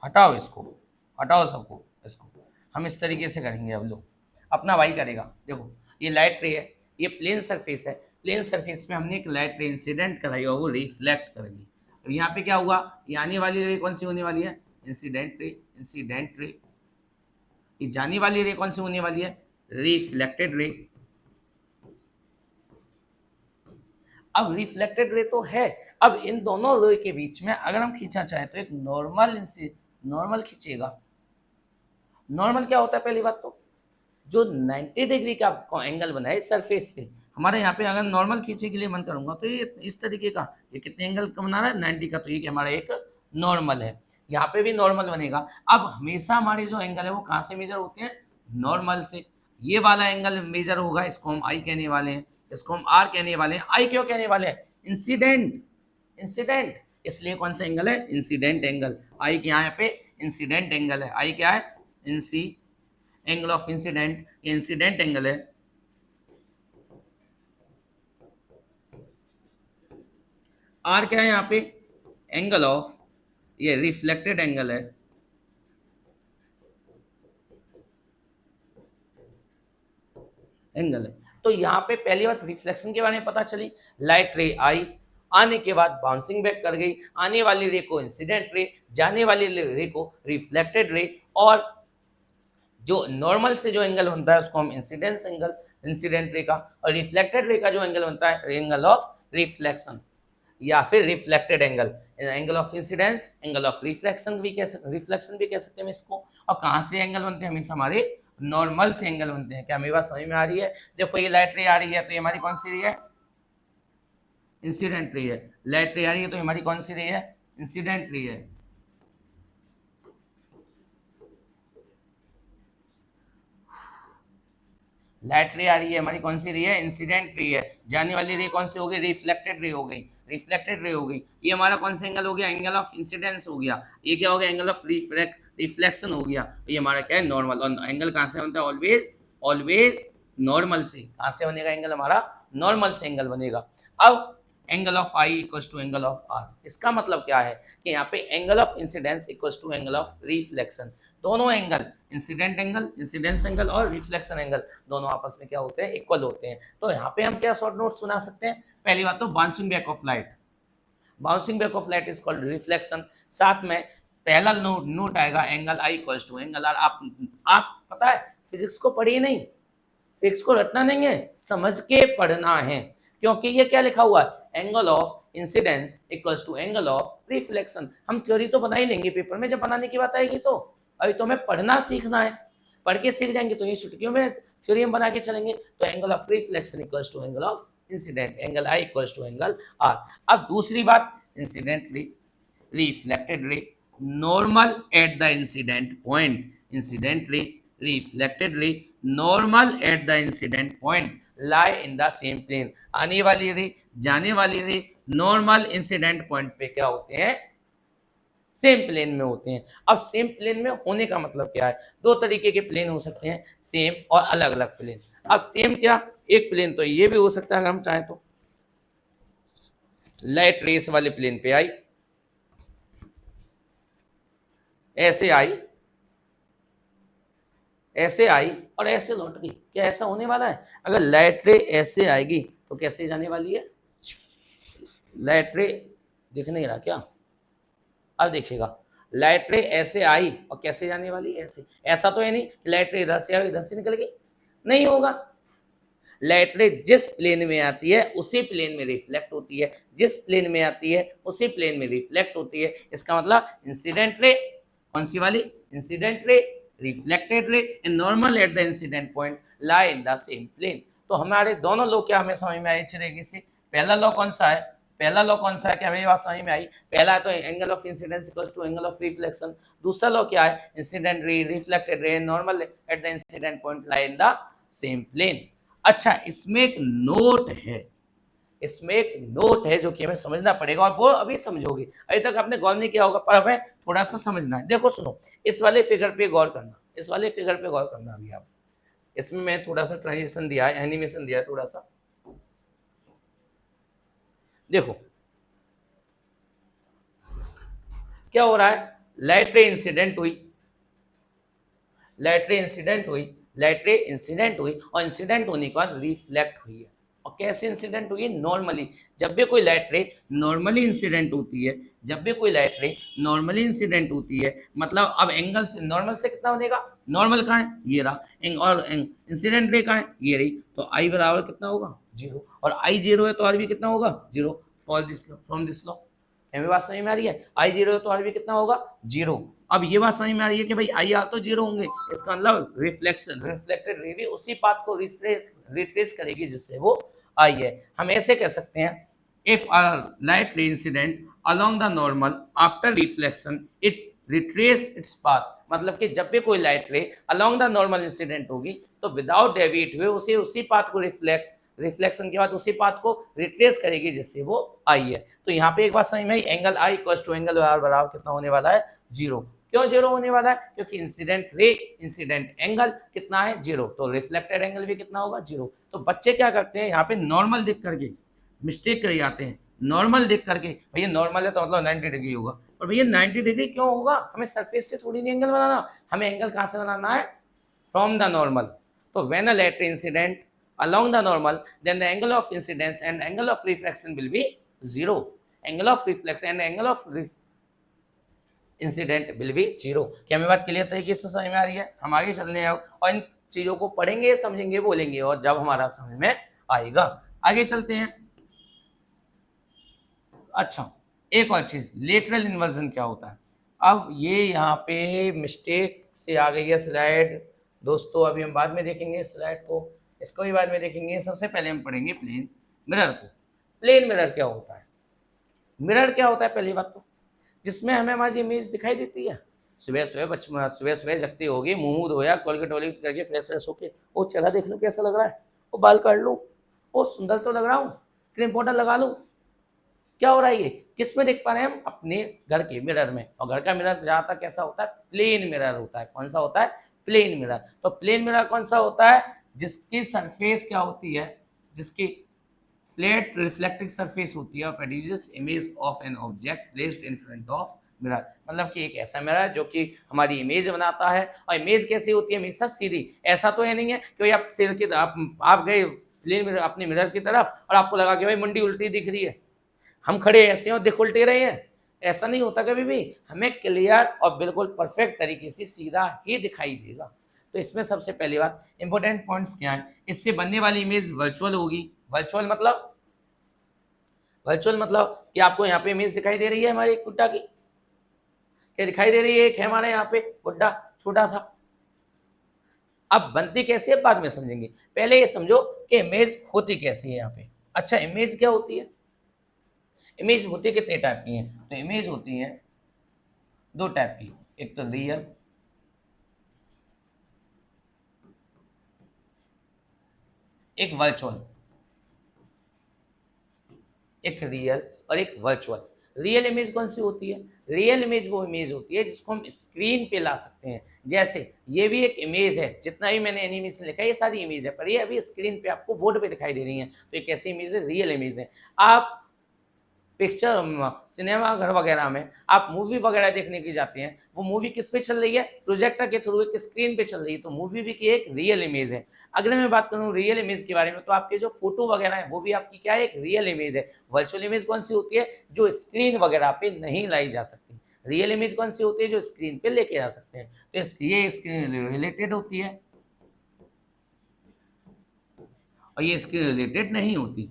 हटाओ इसको, हटाओ सबको इसको। हम इस तरीके से करेंगे। अब लो, अपना भाई करेगा। देखो ये लाइट रे है, ये प्लेन सरफेस है, प्लेन सरफेस पे हमने एक लाइट रे इंसिडेंट कराई और वो रिफ्लेक्ट करेगी। तो यहाँ पे क्या हुआ? ये आने वाली रे कौन सी होने वाली है? इंसिडेंट रे, इंसिडेंट रे। ये जाने वाली रे कौन सी होने वाली है? Reflected ray. अब रिफ्लेक्टेड रे तो है, अब इन दोनों रे के बीच में अगर हम खींचना चाहें तो एक नॉर्मल खींचेगा। नॉर्मल क्या होता है, पहली बात तो जो 90 डिग्री का एंगल बना है सरफेस से, हमारे यहाँ पे अगर नॉर्मल खींचने के लिए मन करूंगा तो ये इस तरीके का, ये कितने एंगल का बना रहा है 90 का, तो ये हमारा एक नॉर्मल है। यहाँ पे भी नॉर्मल बनेगा। अब हमेशा हमारे जो एंगल है वो कहाँ से मेजर होते हैं, नॉर्मल से। ये वाला एंगल मेजर होगा, इसको हम आई कहने वाले हैं, इसको हम आर कहने वाले हैं। आई क्यों कहने वाले हैं, इंसिडेंट, इंसिडेंट, इसलिए कौन सा एंगल है, इंसिडेंट एंगल। आई के यहाँ पे इंसिडेंट एंगल है, आई क्या है, इंसी angle of incident, incident angle है। आर क्या है यहाँ पे, एंगल ऑफ, ये रिफ्लेक्टेड एंगल है। एंगल है। तो यहाँ पे पहली बात रिफ्लेक्शन के बारे में पता चली, लाइट रे आई, आने के बाद बाउंसिंग बैक कर गई, आने वाली रे को इंसिडेंट रे, जाने वाली रे को रिफ्लेक्टेड रे, और जो नॉर्मल से जो एंगल बनता है उसको हम इंसिडेंस एंगल, इंसिडेंट रे का, और रिफ्लेक्टेड रे का जो एंगल बनता है एंगल ऑफ रिफ्लेक्शन या फिर reflected angle, angle of incidence, angle of reflection भी कह सकते, रिफ्लेक्शन भी कह सकते हैं इसको। और कहाँ से एंगल बनते हैं, हमेशा हमारे नॉर्मल से एंगल बनते हैं। क्या मेरी बात समझ में आ रही है, देखो ये लाइट रे आ रही है तो ये हमारी कौन सी रे है, इंसिडेंट रे है। लाइट रे आ रही है तो हमारी कौन सी रे है, इंसिडेंट रे है। लाइट रे आ रही है, हमारी कौन सी रे है, इंसिडेंट रे है। जाने वाली रे कौन सी हो गई, रिफ्लेक्टेड रे हो गई, रिफ्लेक्टेड रे हो गई। ये हमारा कौन सा एंगल हो गया, एंगल ऑफ इंसिडेंस हो गया। ये क्या हो गया, एंगल ऑफ रिफ्लेक्शन हो गया। ये हमारा क्या है, नॉर्मल। और एंगल कहाँ से बनता है, ऑलवेज ऑलवेज नॉर्मल से। कहाँ से बनेगा एंगल, हमारा नॉर्मल से एंगल बनेगा। अब angle of i equals to angle of r, इसका मतलब क्या है कि यहाँ पे angle of incidence equals to angle of reflection. दोनों angle, incident angle, incidence angle और रिफ्लेक्शन एंगल, दोनों आपस में क्या होते हैं, इक्वल होते हैं। तो यहाँ पे हम क्या शॉर्ट नोट्स बना सकते हैं, पहली बात तो bouncing back of light, bouncing back of light is called reflection. साथ में पहला नोट आएगा angle I equals to angle R. आप पता है फिजिक्स को पढ़िए नहीं, फिजिक्स को रटना नहीं है, समझ के पढ़ना है, क्योंकि ये क्या लिखा हुआ है, angle of incidence equals to angle of reflection. हम थ्योरी तो बना ही लेंगे पेपर में, जब बनाने की बात आएगी तो। अभी तो हमें पढ़ना सीखना है, पढ़ के सीख जाएंगे तो ये छुट्टियों में थ्योरी हम बना के चलेंगे। तो angle of reflection equals to angle of incident, angle I equals to angle R. अब दूसरी बात, incident ray, reflected ray, normal at the incident point, incident ray, reflected ray, normal at the incident point, lie in the same plane. आने वाली रे, जाने वाली रे, normal incident point पे क्या होते हैं, सेम प्लेन में होते हैं। अब सेम प्लेन में होने का मतलब क्या है, दो तरीके के प्लेन हो सकते हैं, सेम और अलग अलग प्लेन। अब सेम क्या, एक प्लेन तो ये भी हो सकता है अगर हम चाहें तो, लाइट रेस वाले प्लेन पे आई, ऐसे आई, ऐसे आई और ऐसे लौट गई। क्या ऐसा होने वाला है, अगर लाइट रे ऐसे आएगी तो कैसे जाने वाली है, लाइट रे दिख नहीं रहा क्या, अब देखिएगा, लाइट रे ऐसे आई और कैसे जाने वाली, ऐसे। ऐसा तो है नहीं लाइट रे इधर से आई इधर से निकल गई, नहीं होगा। लाइट रे जिस प्लेन में आती है उसी प्लेन में रिफ्लेक्ट होती है, जिस प्लेन में आती है उसी प्लेन में रिफ्लेक्ट होती है। इसका मतलब इंसिडेंट रे कौन सी वाली, incident ray, reflected ray and normal at the incident point lie in the same plane. तो हमारे दोनों लॉ क्या हमें समझ में आए अच्छे तरीके से। पहला लॉ कौन सा है, पहला लॉ कौन सा है, क्या मेरी बात समझ में आई, पहला तो angle of incidence equals to angle of reflection. दूसरा लॉ क्या है, incident ray, reflected ray, normal at the incident point lie in the same plane. अच्छा, इसमें एक नोट है, इसमें एक नोट है जो कि हमें समझना पड़ेगा, और वो अभी समझोगे, अभी तक आपने गौर नहीं किया होगा पर हमें थोड़ा सा समझना है। देखो सुनो, इस वाले फिगर पे गौर करना, इस वाले फिगर पे गौर करना। अभी आप इसमें मैं थोड़ा सा ट्रांजिशन दिया है, एनिमेशन दिया है थोड़ा सा, देखो क्या हो रहा है, लाइट रे इंसिडेंट हुई, लाइट रे इंसिडेंट हुई, लाइट रे इंसिडेंट हुई और इंसिडेंट होने के बाद रिफ्लेक्ट हुई है। और कैसे इंसिडेंट हुई? नॉर्मली। जब भी कोई लाइट रे नॉर्मली इंसिडेंट होती है, जब भी कोई लाइट रे नॉर्मली इंसिडेंट होती है, मतलब अब एंगल से नॉर्मल से कितना बनेगा? नॉर्मल कहाँ है? ये रहा। और इंसिडेंट रे कहाँ है? ये रही। तो आई बराबर कितना होगा? 0। और आई 0 है तो आर भी कितना होगा? 0। For this law, from this law. हमें बात समझ में आ रही है? आई 0 है तो आर भी कितना होगा? 0। अब ये बात समझ में आ रही है कि भाई आई आर तो 0 होंगे, इसका मतलब रिफ्लेक्शन रिफ्लेक्टेड रे भी उसी पाथ को रिट्रेस करेगी जिससे वो आई है। हम ऐसे कह सकते हैं, if a light ray incident along the normal after reflection it retrace its path, मतलब कि जब भी कोई लाइट रे अलोंग द नॉर्मल इंसिडेंट होगी तो विदाउट डेविएट हुए उसे उसी पाथ को रिफ्लेक्शन के बाद उसी पाथ को रिट्रेस करेगी जिससे वो आई है। तो यहाँ पे एक बात समझ में आई, angle i equal to angle r बराबर कितना होने वाला है? 0। क्यों 0 होने वाला है? क्योंकि इंसिडेंट रे इंसिडेंट एंगल कितना है? 0। तो रिफ्लेक्टेड एंगल भी कितना होगा? 0। तो बच्चे क्या करते हैं, यहाँ पे नॉर्मल देख करके मिस्टेक कर जाते हैं। नॉर्मल देख करके भैया नॉर्मल है तो मतलब 90 डिग्री होगा, और भैया 90 डिग्री क्यों होगा? हमें सरफेस से थोड़ी नहीं एंगल बनाना, हमें एंगल कहाँ से बनाना है? From the normal. तो when a light incident along the normal, then the angle of incidence and angle of reflection will be 0. Angle of reflection and angle of incident will be 0। क्या हमें बात clear तरीके से समझ में आ रही है? हम आगे चलने हैं और इन चीजों को पढ़ेंगे, समझेंगे, बोलेंगे, और जब हमारा समझ में आएगा। आगे चलते हैं। अच्छा, एक और चीज, लेटरल इन्वर्जन क्या होता है? अब ये यहाँ पे मिस्टेक से आ गई है स्लाइड दोस्तों, अभी हम बाद में देखेंगे स्लाइड को, इसको भी बाद में देखेंगे। सबसे पहले हम पढ़ेंगे प्लेन मिरर को। प्लेन मिरर क्या होता है? मिरर क्या होता है पहली बात तो, जिसमें हमें हमारी इमेज दिखाई देती है। सुबह सुबह जगती होगी, मुंह मुंह धोया, कोलगेट वोलगेट करके फ्रेश फ्रेश होके, वो चेहरा देख लो कैसा लग रहा है, वो बाल काट लो, वो सुंदर तो लग रहा हूँ, क्रीम पाउडर लगा लो। क्या हो रहा है? ये किस में देख पा रहे हैं हम? अपने घर के मिरर में। और घर का मिरर ज्यादातर कैसा होता है? प्लेन मिरर होता है। कौन सा होता है? Plane mirror. तो प्लेन मिरर कौन सा होता है? जिसकी सरफेस क्या होती है? जिसकी फ्लैट रिफ्लेक्टिंग सरफेस होती है और produces image of an object placed in front of mirror. मतलब कि एक ऐसा मिरर जो कि हमारी इमेज बनाता है। और इमेज कैसी होती है? हमेशा सीधी। ऐसा तो है नहीं है कि आप सिर की आप गए प्लेन मिरर अपने मिरर की तरफ और आपको लगा कि भाई मुंडी उल्टी दिख रही है, हम खड़े ऐसे और दिख उल्टे रहे हैं। ऐसा नहीं होता कभी भी, हमें क्लियर और बिल्कुल परफेक्ट तरीके से सीधा ही दिखाई देगा। तो इसमें सबसे पहली बात, इंपॉर्टेंट पॉइंट्स क्या है? इससे बनने वाली इमेज वर्चुअल होगी। वर्चुअल मतलब कि आपको यहाँ पे इमेज दिखाई दे रही है हमारी गुड्डा की, क्या दिखाई दे रही है? एक है हमारे यहाँ पे गुड्डा छोटा सा। अब बनती कैसे है बाद में समझेंगे, पहले ये समझो कि इमेज होती कैसी है यहाँ पे। अच्छा, इमेज क्या होती है? इमेज होती कितने टाइप की हैं? तो इमेज होती है 2 टाइप की, एक तो रियल, एक वर्चुअल। एक रियल और एक वर्चुअल। रियल इमेज कौन सी होती है? रियल इमेज वो इमेज होती है जिसको हम स्क्रीन पे ला सकते हैं। जैसे ये भी एक इमेज है, जितना भी मैंने एनिमेशन लिखा है ये सारी इमेज है, पर ये अभी स्क्रीन पे आपको बोर्ड पे दिखाई दे रही है। तो एक ऐसी इमेज है, रियल इमेज है। आप पिक्चर सिनेमा घर वगैरह में आप मूवी वगैरह देखने की जाते हैं, वो मूवी किस पे चल रही है? प्रोजेक्टर के थ्रू एक स्क्रीन पे चल रही है, तो मूवी भी की एक रियल इमेज है। अगर मैं बात करूं रियल इमेज के बारे में, तो आपके जो फोटो वगैरह है वो भी आपकी क्या है? एक रियल इमेज है। वर्चुअल इमेज कौन सी होती है? जो स्क्रीन वगैरह पे नहीं लाई जा सकती। रियल इमेज कौन सी होती है? जो स्क्रीन पे लेके आ सकते हैं। तो ये स्क्रीन रिलेटेड होती है और ये स्क्रीन रिलेटेड नहीं होती।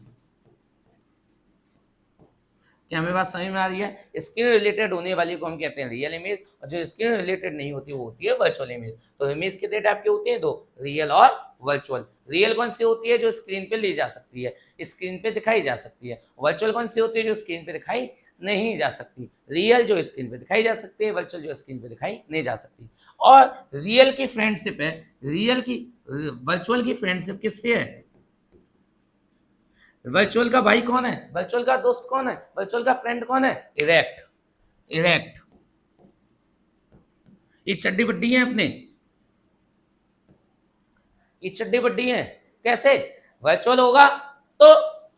क्या हमें बात समझ में आ रही है? स्क्रीन रिलेटेड होने वाली को हम कहते हैं रियल इमेज, और जो स्क्रीन रिलेटेड नहीं होती वो होती है वर्चुअल इमेज। तो इमेज कितने टाइप की होती है? 2, रियल और वर्चुअल। रियल कौन सी होती है? जो स्क्रीन पे ली जा सकती है, स्क्रीन पे दिखाई जा सकती है। वर्चुअल कौन सी होती है? जो स्क्रीन पे दिखाई नहीं जा सकती। रियल जो स्क्रीन पे दिखाई जा सकती है, वर्चुअल जो स्क्रीन पे दिखाई नहीं जा सकती। और रियल की फ्रेंडशिप है, रियल की वर्चुअल की फ्रेंडशिप किससे है? वर्चुअल का भाई कौन है? वर्चुअल का दोस्त कौन है? वर्चुअल का फ्रेंड कौन है? इरेक्ट। इरेक्ट ये चड्डी बड्डी है अपने, ये चड्डी बड्डी है। कैसे? वर्चुअल होगा तो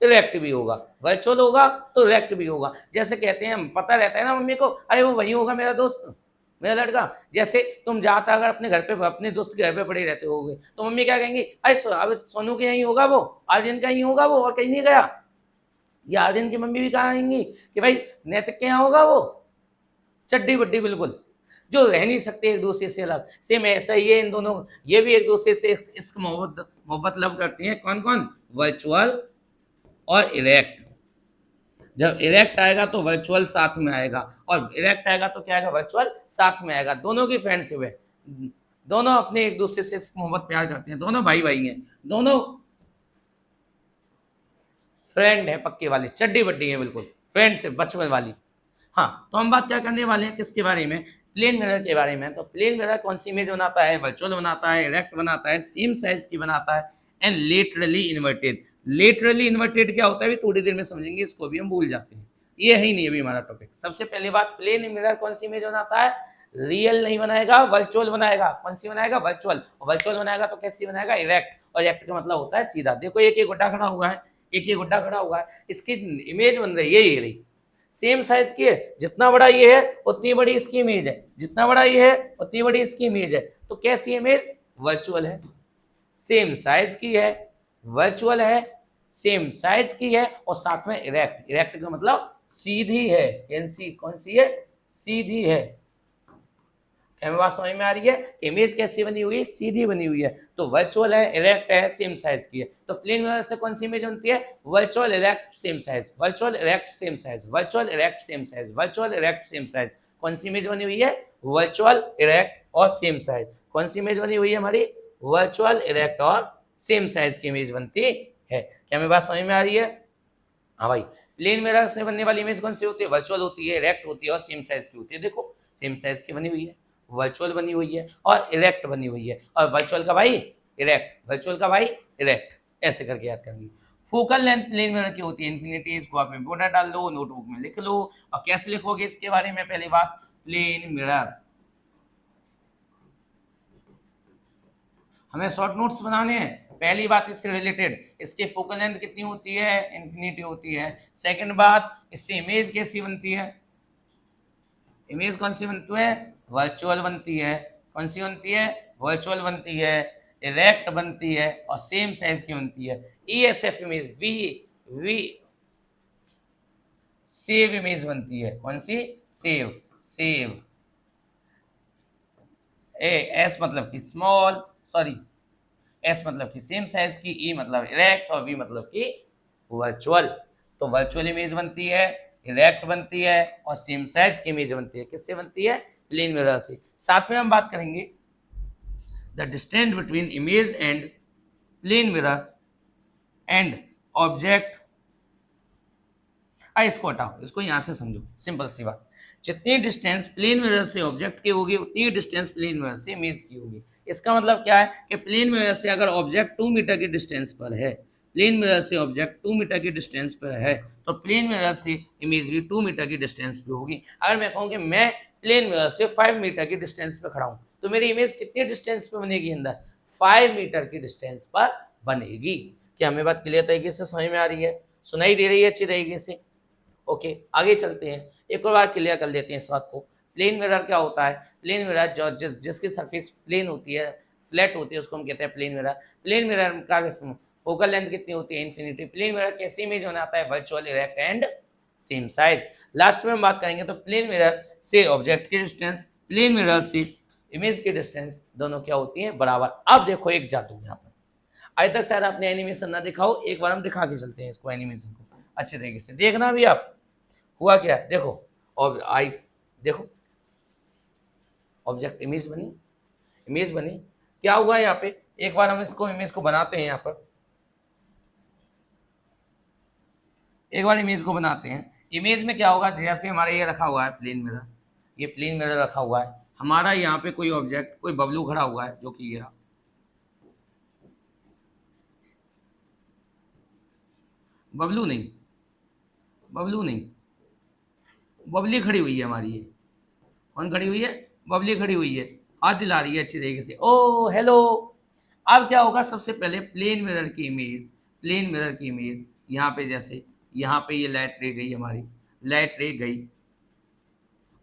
इरेक्ट भी होगा, वर्चुअल होगा तो इरेक्ट भी होगा। जैसे कहते हैं, हम पता रहता है ना मम्मी को, अरे वो वही होगा मेरा दोस्त, मेरा लड़का। जैसे तुम जाता अगर अपने घर पे अपने दोस्त के घर पे पड़े रहते होगे तो मम्मी क्या कहेंगी, अरे अब सोनू के यहीं होगा वो, आर्यन का यहीं होगा वो और कहीं नहीं गया। या आर्यन की मम्मी भी कहा आएंगी कि भाई नैतिक के यहाँ होगा वो, चड्डी बड्डी बिल्कुल, जो रह नहीं सकते एक दूसरे से अलग। सेम ऐसा ही है इन दोनों, ये भी एक दूसरे से इश्क मोहब्बत मोहब्बत लव करती हैं। कौन कौन, वर्चुअल और इरेक्ट। जब इरेक्ट आएगा तो वर्चुअल साथ में आएगा, और इरेक्ट आएगा तो क्या आएगा, वर्चुअल साथ में आएगा। दोनों की फ्रेंडशिप है, दोनों अपने एक दूसरे से मोहब्बत प्यार करते हैं, दोनों भाई भाई हैं, दोनों फ्रेंड है पक्के वाले, चड्डी बड्डी है बिल्कुल, फ्रेंडशिप बचपन वाली। हाँ, तो हम बात क्या करने वाले हैं किसके बारे में, प्लेन मिरर के बारे में। तो प्लेन मिरर कौन सी इमेज बनाता है, वर्चुअल बनाता है, इरेक्ट बनाता है, सेम साइज की बनाता है, and laterally inverted. Laterally inverted क्या होता है भी थोड़ी देर में समझेंगे, इसको भी हम भूल जाते हैं, ये है ही नहीं अभी हमारा टॉपिक। सबसे पहली बात, प्लेन मिरर कौन सी इमेज बनाता है, रियल नहीं बनाएगा, वर्चुअल बनाएगा। कौन सी बनाएगा, वर्चुअल। वर्चुअल बनाएगा तो कैसी बनाएगा, इरेक्ट। और इरेक्ट का मतलब होता है सीधा। देखो एक एक गुड्डा खड़ा हुआ है, एक एक गुड्डा खड़ा हुआ है, इसकी इमेज बन रही है ये रही, सेम साइज की है, जितना बड़ा ये है उतनी बड़ी इसकी इमेज है, जितना बड़ा ये है उतनी बड़ी इसकी इमेज है। तो कैसी इमेज, वर्चुअल है, सेम साइज की है, वर्चुअल है, सेम साइज की है, और साथ में इरेक्ट। इरेक्ट का मतलब सीधी है, कौन सी है, सीधी है। हमें बात समझ में आ रही है, इमेज कैसी बनी हुई है, सीधी बनी हुई है। तो वर्चुअल है, इरेक्ट है, सेम साइज की है। तो प्लेन मिरर से कौन सी इमेज बनती है, virtual erect same size, virtual erect same size, virtual erect same size, virtual erect same size. कौन सी इमेज बनी हुई है, वर्चुअल इरेक्ट और सेम साइज। कौन सी इमेज बनी हुई है हमारी, वर्चुअल इरेक्ट और सेम साइज की इमेज बनती है। क्या हमें बात समझ में आ रही है, हाँ भाई। प्लेन मिरर से बनने वाली इमेज कौन सी होती है, वर्चुअल होती है, इरेक्ट होती है और सेम साइज की होती है। देखो सेम साइज की बनी हुई है, वर्चुअल बनी हुई है और इरेक्ट बनी हुई है। और वर्चुअल का भाई इरेक्ट, वर्चुअल का भाई इरेक्ट, ऐसे करके याद करेंगे। फोकल लेंथ प्लेन मिरर की होती है इन्फिनिटी, इसको आप इंपोर्टेंट डाल लो, नोटबुक में लिख लो। और कैसे लिखोगे इसके बारे में, पहली बात, प्लेन मिरर, हमें शॉर्ट नोट्स बनाने हैं। पहली बात इससे रिलेटेड, इसके फोकल लेंथ कितनी होती है, इन्फिनिटी होती है। सेकंड बात, इससे इमेज कैसी बनती है, इमेज कौन सी बनती है, वर्चुअल बनती है। कौन सी बनती है, वर्चुअल बनती है, इरेक्ट बनती है और सेम साइज की बनती है। ESF इमेज, वी वी सेव इमेज बनती है। कौन सी, सेव, सेव। एस मतलब कि स्मॉल, सॉरी, एस मतलब कि सेम साइज की, ई मतलब इरेक्ट और वी मतलब कि वर्चुअल। तो वर्चुअल इमेज बनती है, इरेक्ट बनती है और सेम साइज की इमेज बनती है। किससे बनती है, प्लेन मिरर से। साथ में हम बात करेंगे the distance between image and plane mirror and object. इसको हटाओ, इसको यहां से समझो, सिंपल सी बात। जितनी डिस्टेंस प्लेन मिरर से ऑब्जेक्ट की होगी उतनी डिस्टेंस प्लेन मिरर से इमेज की होगी। इसका मतलब क्या है कि प्लेन मिरर से अगर ऑब्जेक्ट 2 मीटर की डिस्टेंस पर है, प्लेन मिरर से ऑब्जेक्ट 2 मीटर की डिस्टेंस पर है, तो प्लेन मिरर से इमेज भी 2 मीटर की डिस्टेंस पे होगी। अगर मैं कहूँ कि मैं प्लेन मिरर से 5 मीटर की डिस्टेंस पे खड़ा हूँ, तो मेरी इमेज कितनी डिस्टेंस पे बनेगी, अंदर 5 मीटर की डिस्टेंस पर बनेगी। क्या हमें बात क्लियर तरीके से समझ में आ रही है, सुनाई दे रही है अच्छी तरीके से। ओके, आगे चलते हैं, एक और बार क्लियर कर लेते हैं इस बात को। प्लेन मिरर क्या होता है, प्लेन मिरर जो जिसकी सरफेस प्लेन होती है, फ्लैट होती है, उसको हम कहते हैं प्लेन मिरर। प्लेन मिरर का फोकल लेंथ कितनी होती है, इन्फिनिटी। प्लेन मिरर कैसी इमेज बनाता है, virtual, erect and same size. Last में हम बात करेंगे तो प्लेन मिरर से ऑब्जेक्ट की डिस्टेंस, प्लेन मिरर से इमेज की डिस्टेंस, दोनों क्या होती है, बराबर। अब देखो एक जादू यहाँ पर, आज तक शायद आपने एनिमेशन ना देखा हो, एक बार हम दिखा के चलते हैं इसको, एनिमेशन को अच्छे तरीके से देखना भी आप। हुआ क्या, देखो, और आई देखो, ऑब्जेक्ट इमेज बनी, इमेज बनी, क्या हुआ यहाँ पे, एक बार हम इसको इमेज को बनाते हैं, यहाँ पर एक बार इमेज को बनाते हैं। इमेज में क्या होगा, जैसे हमारे ये रखा हुआ है प्लेन मिरर, ये प्लेन मिरर रखा हुआ है, हमारा यहाँ पे कोई ऑब्जेक्ट, कोई बबलू खड़ा हुआ है, जो कि ये रहा, बबलू नहीं, बबलू नहीं, बबली खड़ी हुई है हमारी, ये कौन खड़ी हुई है, बबली खड़ी हुई है, हाथ दिला रही है अच्छी तरीके से, ओ हेलो। अब क्या होगा, सबसे पहले प्लेन मिरर की इमेज, प्लेन मिरर की इमेज यहाँ पे, जैसे यहाँ पे ये लाइट रे गई हमारी, लाइट रे गई,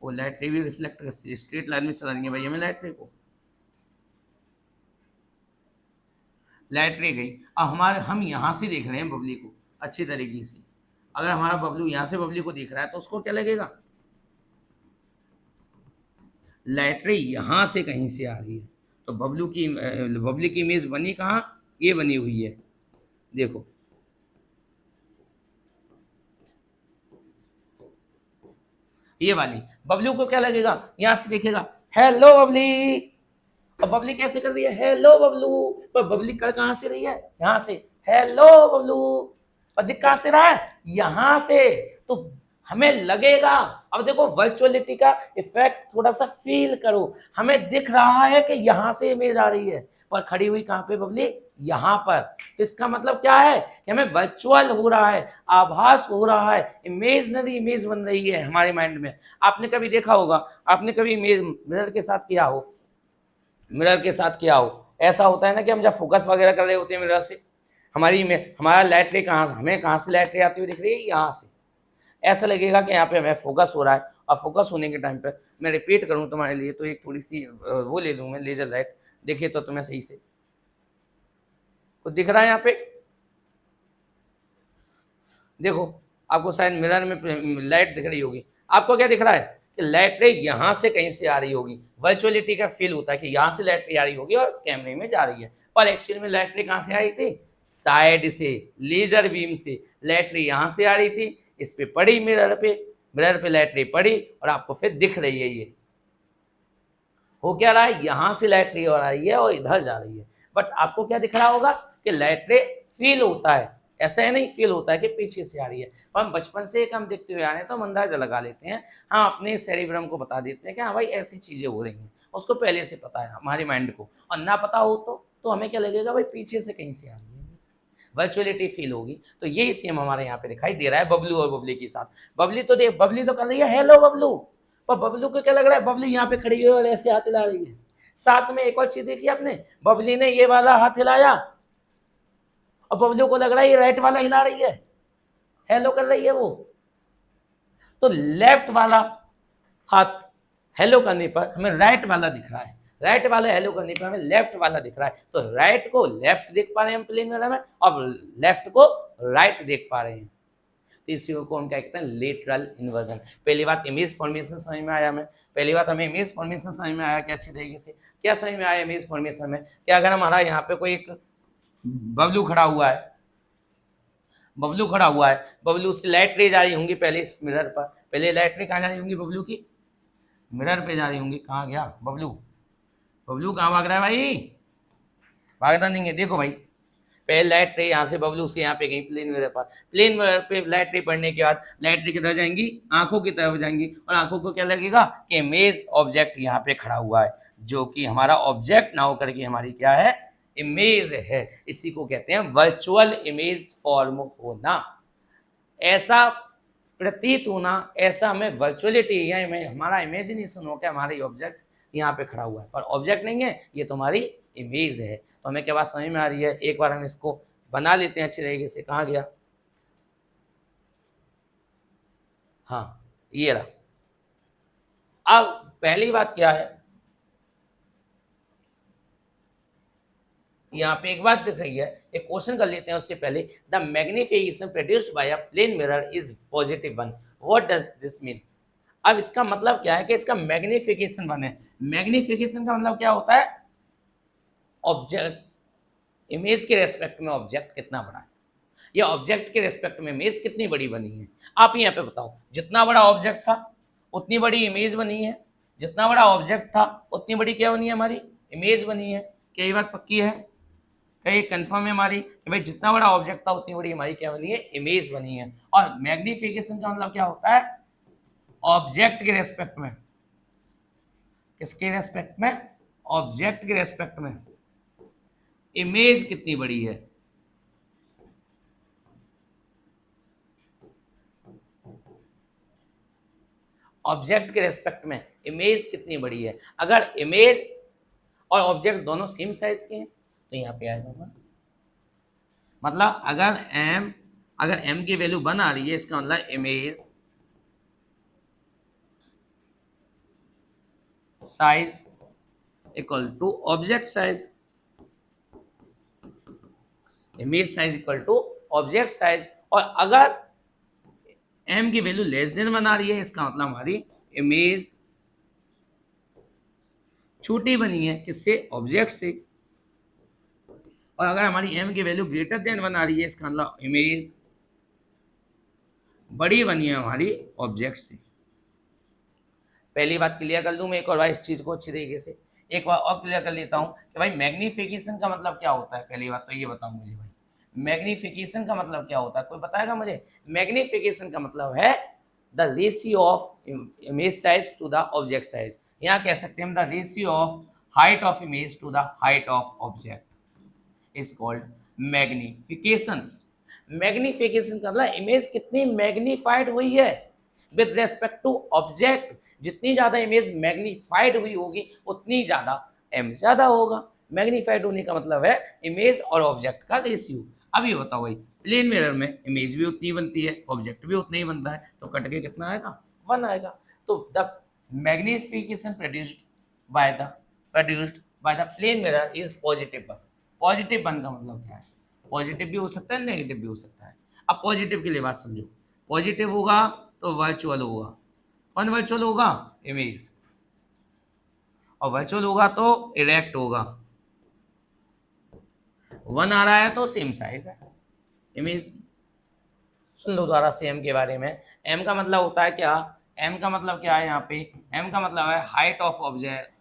वो लाइट रे भी रिफ्लेक्ट करती, स्ट्रेट लाइन में चलानी है भाई हमें लाइट रे को। लाइट रे गई, अब हम यहाँ से देख रहे हैं बबली को अच्छी तरीके से। अगर हमारा बबलू यहाँ से बबली को देख रहा है तो उसको क्या लगेगा, लाइट रे यहाँ से कहीं से आ रही है। तो बबली की इमेज बनी कहाँ, ये बनी हुई है, देखो। ये वाली बबलू को क्या लगेगा, यहाँ से देखेगा हेलो बबली, अब बबली कैसे कर रही है हेलो बबलू, पर बबली कर कहां से रही है, यहाँ से हेलो बबलू, और दिख कहां से रहा है, यहां से। तो हमें लगेगा, अब देखो वर्चुअलिटी का इफेक्ट थोड़ा सा फील करो, हमें दिख रहा है कि यहां से इमेज आ रही है, पर खड़ी हुई कहां पे बबली, यहां पर। तो इसका मतलब क्या है कि हमें वर्चुअल हो रहा है, आभास हो रहा है, इमेजनरी इमेज बन रही है हमारे माइंड में। आपने कभी देखा होगा, आपने कभी इमेज मिरर के साथ किया हो, मिरर के साथ क्या हो, ऐसा होता है ना कि हम जब फोकस वगैरह कर रहे होते हैं मिरर से, हमारा लाइट रे कहाँ, हमें कहाँ से लाइट रे आती हुई दिख रही है, यहाँ से। ऐसा लगेगा कि यहाँ पे हमें फोकस हो रहा है, और फोकस होने के टाइम पे मैं रिपीट करूँ तुम्हारे लिए तो एक थोड़ी सी वो ले लूँ मैं, लेजर लाइट, देखिए तो तुम्हें सही से कुछ दिख रहा है यहाँ पे, देखो आपको शायद मिरर में लाइट दिख रही होगी, आपको क्या दिख रहा है कि लाइट रे यहाँ से कहीं से आ रही होगी, वर्चुअलिटी का फील होता है कि यहाँ से लाइट रे आ रही होगी और कैमरे में जा रही है, पर एक्चुअल में लाइट रे कहाँ से आ रही थी, साइड से, लेजर बीम से लाइट रे यहाँ से आ रही थी, इस पे पड़ी मिरर पे लाइट रे पड़ी और आपको फिर दिख रही है। ये हो क्या रहा है, यहाँ से लाइट रे आ रही है और इधर जा रही है, बट आपको क्या दिख रहा होगा कि लाइट रे फील होता है, ऐसा है नहीं फील होता है कि पीछे से आ रही है। पर हम बचपन से एक हम देखते हुए आ रहे हैं तो हम अंदाजा लगा लेते हैं, हाँ अपने सेरिब्रम को बता देते हैं कि हाँ भाई ऐसी चीजें हो रही हैं, उसको पहले से पता है हमारे माइंड को, और ना पता हो तो हमें क्या लगेगा भाई पीछे से कहीं से आ रही है, वर्चुअलिटी फील होगी। तो यही सेम हमारे यहाँ पे दिखाई दे रहा है बबलू और बबली के साथ। बबली तो कर रही है हेलो बबलू, पर बबलू को क्या लग रहा है, बबली यहाँ पे खड़ी हुई है और ऐसे हाथ हिला रही है। साथ में एक और चीज देखी आपने, बबली ने ये वाला हाथ हिलाया और बबलू को लग रहा है ये राइट वाला हिला रही है, हेलो कर रही है वो। तो लेफ्ट वाला हाथ हेलो करने पर हमें राइट वाला दिख रहा है, राइट वाला हेलो करने पर हमें लेफ्ट वाला दिख रहा है। तो राइट को लेफ्ट देख पा रहे हैं हम प्लेन मिरर में, और लेफ्ट को राइट देख पा रहे हैं। तो इसी को हम क्या कहते हैं, लेटरल इन्वर्जन। पहली बात इमेज फॉर्मेशन समझ में आया, हमें पहली बात हमें इमेज फॉर्मेशन समझ में आया कि अच्छी तरीके से क्या समझ में आया इमेज फॉर्मेशन में, कि अगर हमारा यहाँ पे कोई एक बबलू खड़ा हुआ है, बबलू से लाइट रे जा रही होंगी पहले इस मिरर पर, पहले लाइट रे कहाँ जा रही होंगी बबलू की, मिरर पे जा रही होंगी। कहाँ गया बबलू, बबलू कहाँ भाग रहा है भाई, भागना नहीं है, देखो भाई पहले लाइट रे यहाँ से बबलू से यहाँ पे गई प्लेन मिरर पर, प्लेन मिरर पे लाइट रे पड़ने के बाद लाइट रे किधर जाएंगी, आंखों की तरफ जाएंगी, और आंखों को क्या लगेगा कि इमेज ऑब्जेक्ट यहाँ पे खड़ा हुआ है, जो कि हमारा ऑब्जेक्ट ना होकर के हमारी क्या है, इमेज है। इसी को कहते हैं वर्चुअल इमेज फॉर्म होना, ऐसा प्रतीत होना, ऐसा हमें वर्चुअलिटी या हमारा इमेजिनेशन हो कि हमारा ऑब्जेक्ट यहाँ पे खड़ा हुआ है, पर ऑब्जेक्ट नहीं है, ये तुम्हारी इमेज है। तो हमें क्या बात समझ में आ रही है, एक बार हम इसको बना लेते हैं अच्छी तरीके से। कहाँ गया, हाँ ये रहा। अब पहली बात क्या है, यहाँ पे एक बात दिख रही है, एक क्वेश्चन कर लेते हैं उससे पहले। The magnification produced by a plane mirror is positive one, what does this mean. अब इसका मतलब क्या है कि इसका मैग्निफिकेशन वन है। मैग्निफिकेशन का मतलब क्या होता है, ऑब्जेक्ट, इमेज के रेस्पेक्ट में ऑब्जेक्ट कितना बड़ा है, या ऑब्जेक्ट के रेस्पेक्ट में इमेज कितनी बड़ी बनी है। आप यहाँ पे बताओ, जितना बड़ा ऑब्जेक्ट था उतनी बड़ी इमेज बनी है, जितना बड़ा ऑब्जेक्ट था उतनी बड़ी क्या बनी है, हमारी इमेज बनी है। क्या ये बात पक्की है, क्या ये कंफर्म है हमारी कि भाई जितना बड़ा ऑब्जेक्ट था उतनी बड़ी हमारी क्या बनी है, इमेज बनी है। और मैग्निफिकेशन का मतलब क्या होता है, ऑब्जेक्ट के रेस्पेक्ट में, किसके रेस्पेक्ट में, ऑब्जेक्ट के रेस्पेक्ट में इमेज कितनी बड़ी है। ऑब्जेक्ट के रेस्पेक्ट में इमेज कितनी बड़ी है। अगर इमेज और ऑब्जेक्ट दोनों सेम साइज के हैं तो यहाँ पे आएगा, मतलब अगर m की वैल्यू 1 आ रही है, इसका मतलब image size equal to object size, image size equal to object size. और अगर m की वैल्यू लेस देन 1 आ रही है, इसका मतलब हमारी इमेज छोटी बनी है, किससे? ऑब्जेक्ट से। और अगर हमारी m की वैल्यू ग्रेटर देन 1 आ रही है, इसका मतलब इमेज बड़ी बनी है हमारी ऑब्जेक्ट से। पहली बात क्लियर कर लूँ मैं एक और बार इस चीज को अच्छी तरीके से, एक बार और क्लियर कर लेता हूँ कि भाई मैग्निफिकेशन का मतलब क्या होता है। पहली बात तो ये बताऊँ मुझे भाई, मैग्निफिकेशन का मतलब क्या होता है, कोई बताएगा मुझे? मैग्निफिकेशन का मतलब है the ratio of image size to the object size. यहाँ कह सकते हैं हम the ratio of height of image to the height of object is called magnification. Magnification का मतलब इमेज कितनी मैग्नीफाइड हुई है विद रेस्पेक्ट टू ऑब्जेक्ट। जितनी ज्यादा इमेज मैग्नीफाइड हुई होगी उतनी ज्यादा एम ज्यादा होगा। मैग्नीफाइड होने का मतलब है इमेज और ऑब्जेक्ट का रेशियो। अब ये बताओ भाई, प्लेन मिरर में इमेज भी उतनी बनती है, ऑब्जेक्ट भी उतना ही बनता है, तो कट के कितना आएगा? 1 आएगा। तो the magnification produced by the plane mirror is positive 1। Positive 1 का मतलब क्या है? पॉजिटिव भी हो सकता है, नेगेटिव भी हो सकता है। अब पॉजिटिव के लिए बात समझो, पॉजिटिव होगा तो वर्चुअल होगा, अनवर्चुअल होगा इमेज, और वर्चुअल होगा तो इरेक्ट होगा। 1 आ रहा है तो सेम साइज है इमेज। सुन लो दोबारा से m के बारे में। m का मतलब होता है क्या? m का मतलब क्या है? यहाँ पे m का मतलब है height of object,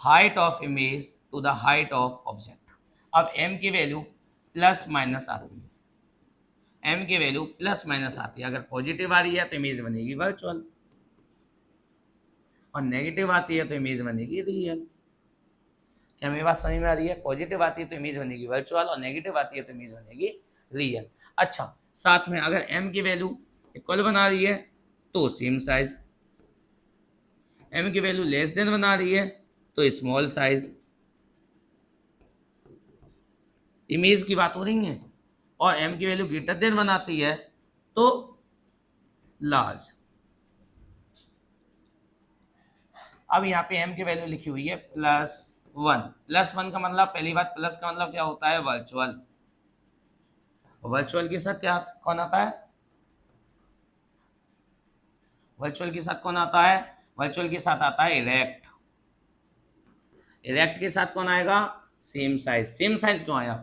height of image to the height of object. अब m की वैल्यू प्लस माइनस आती है, m की वैल्यू प्लस माइनस आती है। अगर पॉजिटिव आ रही है तो इमेज बनेगी वर्चुअल, और नेगेटिव आती है तो इमेज बनेगी रियल। क्या मेरी बात समझ में आ रही है? पॉजिटिव आती है तो इमेज बनेगी वर्चुअल, और नेगेटिव आती है तो इमेज बनेगी रियल। अच्छा, साथ में अगर m की वैल्यू इक्वल बना रही है तो सेम साइज, m की वैल्यू लेस देन बना रही है तो स्मॉल साइज। इमेज की बात हो रही है, और m की वैल्यू ग्रेटर देन बनाती है तो लार्ज। अब यहाँ पे m की वैल्यू लिखी हुई है +1। +1 का मतलब, पहली बात, प्लस का मतलब क्या होता है? वर्चुअल। वर्चुअल के साथ क्या कौन आता है? वर्चुअल के साथ कौन आता है? वर्चुअल के साथ आता है इरेक्ट। इरेक्ट के साथ कौन आएगा? Same size. सेम साइज क्यों आया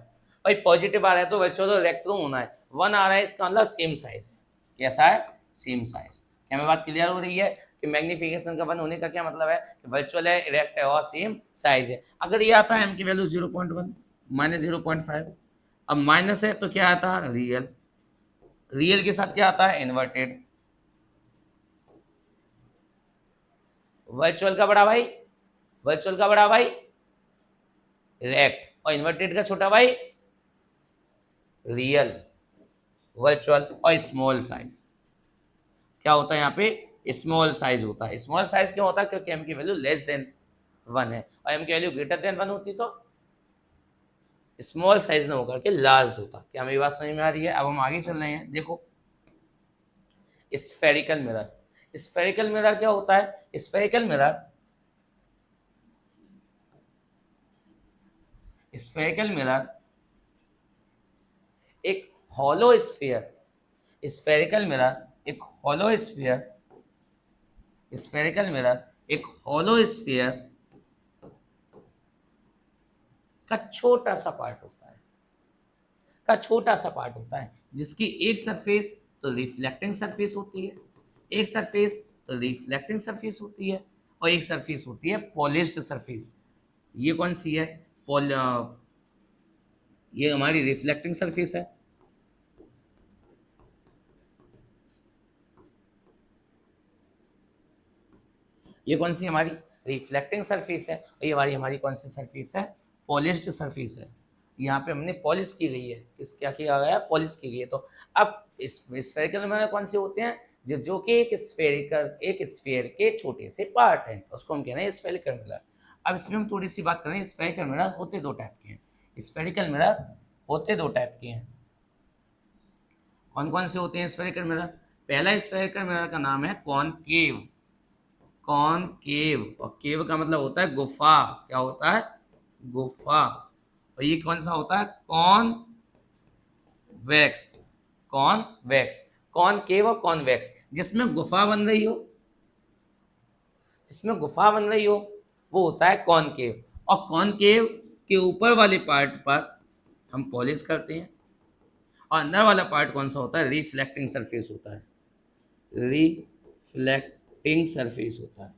भाई? पॉजिटिव आ रहा है तो वर्चुअल और इरेक्ट तो होना है। 1 आ रहा है, इसका मतलब सेम साइज है। कैसा है? Same size. क्या मेरी बात क्लियर हो रही है कि मैग्निफिकेशन का 1 होने का क्या मतलब है? कि वर्चुअल है, इरेक्ट है और सेम साइज है। अगर ये आता है m की वैल्यू 0.1 माइनस 0.5, अब माइनस है तो क्या आता है? रियल। रियल के साथ क्या आता है? इन्वर्टेड। वर्चुअल का बड़ा भाई, वर्चुअल का बड़ा भाई इरेक्ट, और इन्वर्टेड का छोटा भाई रियल। वर्चुअल और स्मॉल साइज क्या होता है? यहाँ पे स्मॉल साइज होता है। स्मॉल साइज क्यों होता है? क्योंकि m की वैल्यू लेस देन 1 है, और m की वैल्यू ग्रेटर देन 1 होती तो स्मॉल साइज न होकर के लार्ज होता। क्या मेरी बात समझ में आ रही है? अब हम आगे चल रहे हैं। देखो, स्फेरिकल मिरर। स्फेरिकल मिरर क्या होता है? स्फेरिकल मिरर, स्फेरिकल मिरर एक हॉलो स्फीयर, स्फेरिकल मिरर एक हॉलो स्फीयर, स्फेरिकल मिरर एक हॉलो स्फीयर का छोटा सा पार्ट होता है, का छोटा सा पार्ट होता है, जिसकी एक सरफेस तो रिफ्लेक्टिंग सरफेस होती है, एक सरफेस तो रिफ्लेक्टिंग सरफेस होती है, और एक सरफेस होती है पॉलिश्ड सरफेस। ये कौन सी है? पॉल ये हमारी रिफ्लेक्टिंग सरफेस है। ये कौन सी हमारी? रिफ्लेक्टिंग सरफेस है। और ये हमारी हमारी कौन सी सरफेस है? पॉलिश्ड सरफेस है। यहाँ पे हमने पॉलिश की गई है, किस क्या किया गया है? पॉलिश की गई है। तो अब इस स्फेरिकल में कौन से होते हैं? जो कि एक स्फेरिकल, एक स्फेयर के छोटे से पार्ट है, उसको हम कह रहे हैं स्फेरिकल मिरर। अब इसमें हम थोड़ी सी बात करें। स्फेरिकल मिरर होते दो टाइप के हैं। स्फेरिकल मिरर होते दो टाइप के हैं। कौन कौन से होते हैं स्फेरिकल मिरर? पहला स्फेरिकल मिरर का नाम है कॉनकेव। कॉनकेव, और केव का मतलब होता है गुफा, क्या होता है, गुफा। और ये कौन सा होता है, कॉन्वेक्स, कॉन्वेक्स, कॉनकेव और कॉन्वेक्स, जिसमें गुफा बन रही हो, जिसमें गुफा बन रही हो वो होता है कॉनकेव। और कॉनकेव के ऊपर वाले पार्ट पर हम पॉलिश करते हैं, और अंदर वाला पार्ट कौन सा होता है, रिफ्लेक्टिंग सरफेस होता है, रिफ्लेक्टिंग सरफेस होता है।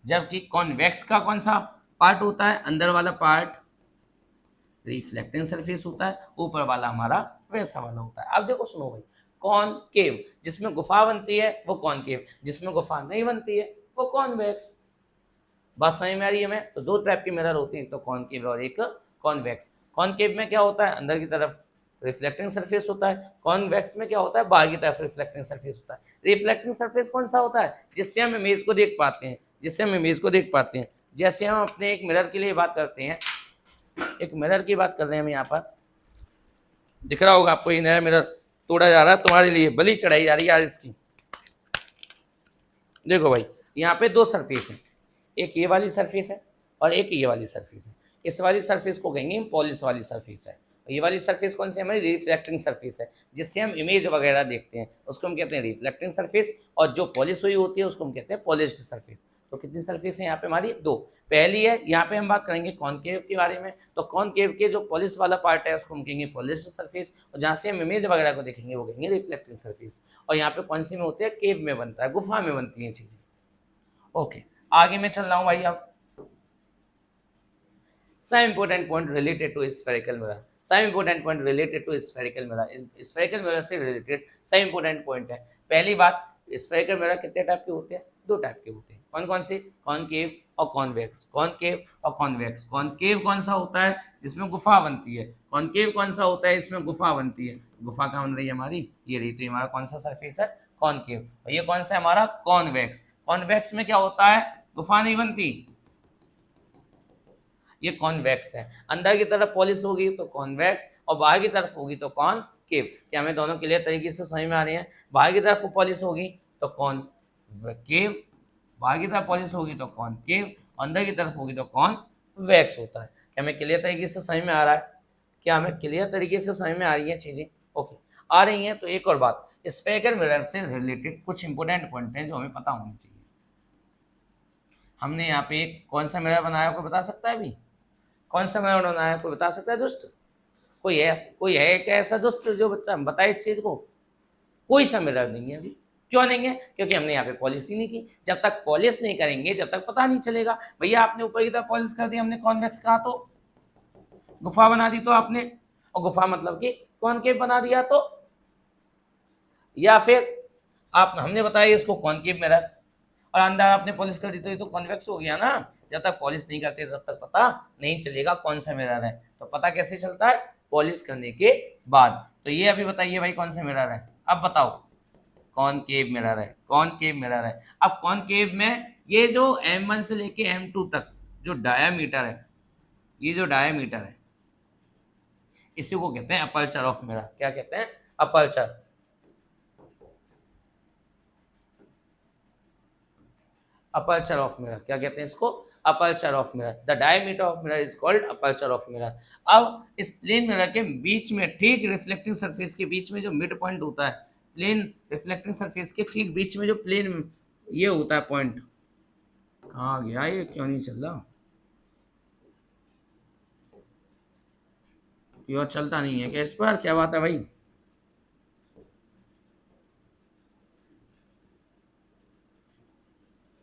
जबकि कॉन्वेक्स का कौन सा पार्ट होता है, अंदर वाला पार्ट रिफ्लेक्टिंग सरफेस होता है, ऊपर वाला हमारा वैसा वाला होता है। अब देखो सुनो भाई, कॉनकेव जिसमें गुफा बनती है वो कॉनकेव, जिसमें गुफा नहीं बनती है वो कॉन्वेक्स। बात समझ में आ रही है? मैं तो दो टाइप के मिरर होते हैं, एक तो कॉनकेव और एक कॉन्वेक्स। कॉनकेव में क्या होता है, अंदर की तरफ रिफ्लेक्टिंग सरफेस होता है, कॉन्वेक्स में क्या होता है, बाहर की तरफ रिफ्लेक्टिंग सरफेस होता है। रिफ्लेक्टिंग सरफेस कौन सा होता है, जिससे हम इमेज को देख पाते हैं, जिससे हम इमेज को देख पाते हैं। जैसे हम अपने एक मिरर के लिए बात करते हैं, एक मिरर की बात कर रहे हैं हम, यहाँ पर दिख रहा होगा आपको, ये नया मिरर तोड़ा जा रहा है तुम्हारे लिए, बलि चढ़ाई जा रही है आज इसकी। देखो भाई, यहाँ पे दो सरफेस है, एक ये वाली सरफेस है और एक ये वाली सरफेस है। इस वाली सरफेस को कहेंगे पॉलिश वाली सरफेस है, और ये वाली सरफेस कौन सी है, हमारी रिफ्लेक्टिंग सरफेस है, जिससे हम इमेज वगैरह देखते हैं, उसको हम कहते हैं रिफ्लेक्टिंग सरफेस। और जो पॉलिश हुई होती है उसको हम कहते हैं पॉलिश्ड सरफेस। तो कितनी सरफेस है यहाँ पे हमारी, दो। पहली है, यहाँ पे हम बात करेंगे कॉनकेव के बारे में, तो कॉनकेव के जो पॉलिश वाला पार्ट है उसको हम कहेंगे पॉलिश्ड सरफेस, और जहाँ से हम इमेज वगैरह को देखेंगे वो कहेंगे रिफ्लेक्टिंग सरफेस। और यहाँ पे कौन सी में होते हैं, केव में बनता है, गुफा में बनती है चीजें। ओके, आगे मैं चल रहा हूँ भाई। अब some important point related to spherical mirror, some important point related to spherical mirror, spherical mirror से related some important point है। पहली बात, spherical mirror कितने टाइप के होते हैं, दो टाइप के होते हैं। कौन कौन से, कॉनकेव और कॉन्वेक्स, कॉनकेव और कॉन्वेक्स। कॉनकेव कौन सा होता है, जिसमें गुफा बनती है, कॉनकेव कौन सा होता है, इसमें गुफा बनती है। गुफा कहाँ बन रही है हमारी, ये रही, तो हमारा कौन सा सरफेस है, कॉनकेव। और ये कौन सा है हमारा, कॉन्वेक्स। कॉन्वेक्स में क्या होता है, गुफा नहीं बनती, ये कॉन्वेक्स है। अंदर की तरफ पॉलिश होगी तो कॉन्वेक्स, और बाहर की तरफ होगी तो कॉनकेव। क्या हमें दोनों क्लियर तरीके से समझ में आ रही है? बाहर की तरफ पॉलिश होगी तो कॉनकेव, बाहर की तरफ पॉलिश होगी तो कॉनकेव, अंदर की तरफ होगी तो कॉन्वेक्स होता है। क्या हमें क्लियर तरीके से समझ में आ रहा है? क्या हमें क्लियर तरीके से समझ में आ रही है चीजें? ओके, आ रही हैं। तो एक और बात, स्फेरिकल मिरर से रिलेटेड कुछ इंपोर्टेंट पॉइंट हैं जो हमें पता होनी चाहिए। हमने यहाँ पे एक कौन सा मिरर बनाया, कोई बता सकता है अभी? कौन सा मिरर बनाया, कोई बता सकता है दुष्ट? कोई है क्या ऐसा दुष्ट जो बताए इस चीज को? कोई सा मिरर नहीं है अभी। क्यों नहीं है? क्योंकि हमने यहाँ पे पॉलिश ही नहीं की। जब तक पॉलिश नहीं करेंगे जब तक पता नहीं चलेगा। भैया आपने ऊपर की तरफ पॉलिश कर दी, हमने कॉन्वेक्स कहा तो गुफा बना दी तो आपने, और गुफा मतलब कि कॉनकेव बना दिया तो, या फिर आप हमने बताया इसको कॉनकेव मिरर, और अंदर आपने पॉलिश कर दी तो ये तो कॉन्वेक्स हो गया ना। जब तक पॉलिश नहीं करते तब तक पता नहीं चलेगा कौन सा मिरर है। तो पता कैसे चलता है, पॉलिश करने के बाद। तो ये अभी बताइए भाई कौन सा मिरर है, अब बताओ। कॉनकेव मिरर है, कॉनकेव मिरर है। अब कॉनकेव में ये जो M1 से लेके M2 तक जो डायामीटर है, ये जो डायामीटर है इसी को कहते हैं अपर्चर ऑफ मिरर। क्या कहते हैं, अपर्चर। अपर्चर ऑफ मिरर क्या कहते हैं इसको, aperture of mirror. The diameter of mirror is called aperture of mirror. अब इस प्लेन मिरर के बीच में, ठीक रिफ्लेक्टिंग सरफेस के बीच में जो मिड पॉइंट होता है, प्लेन रिफ्लेक्टिंग सरफेस के ठीक बीच में जो प्लेन ये होता है पॉइंट, कहाँ गया ये, क्यों नहीं चल रहा, ये और चलता नहीं है क्या इस पर, क्या बात है भाई?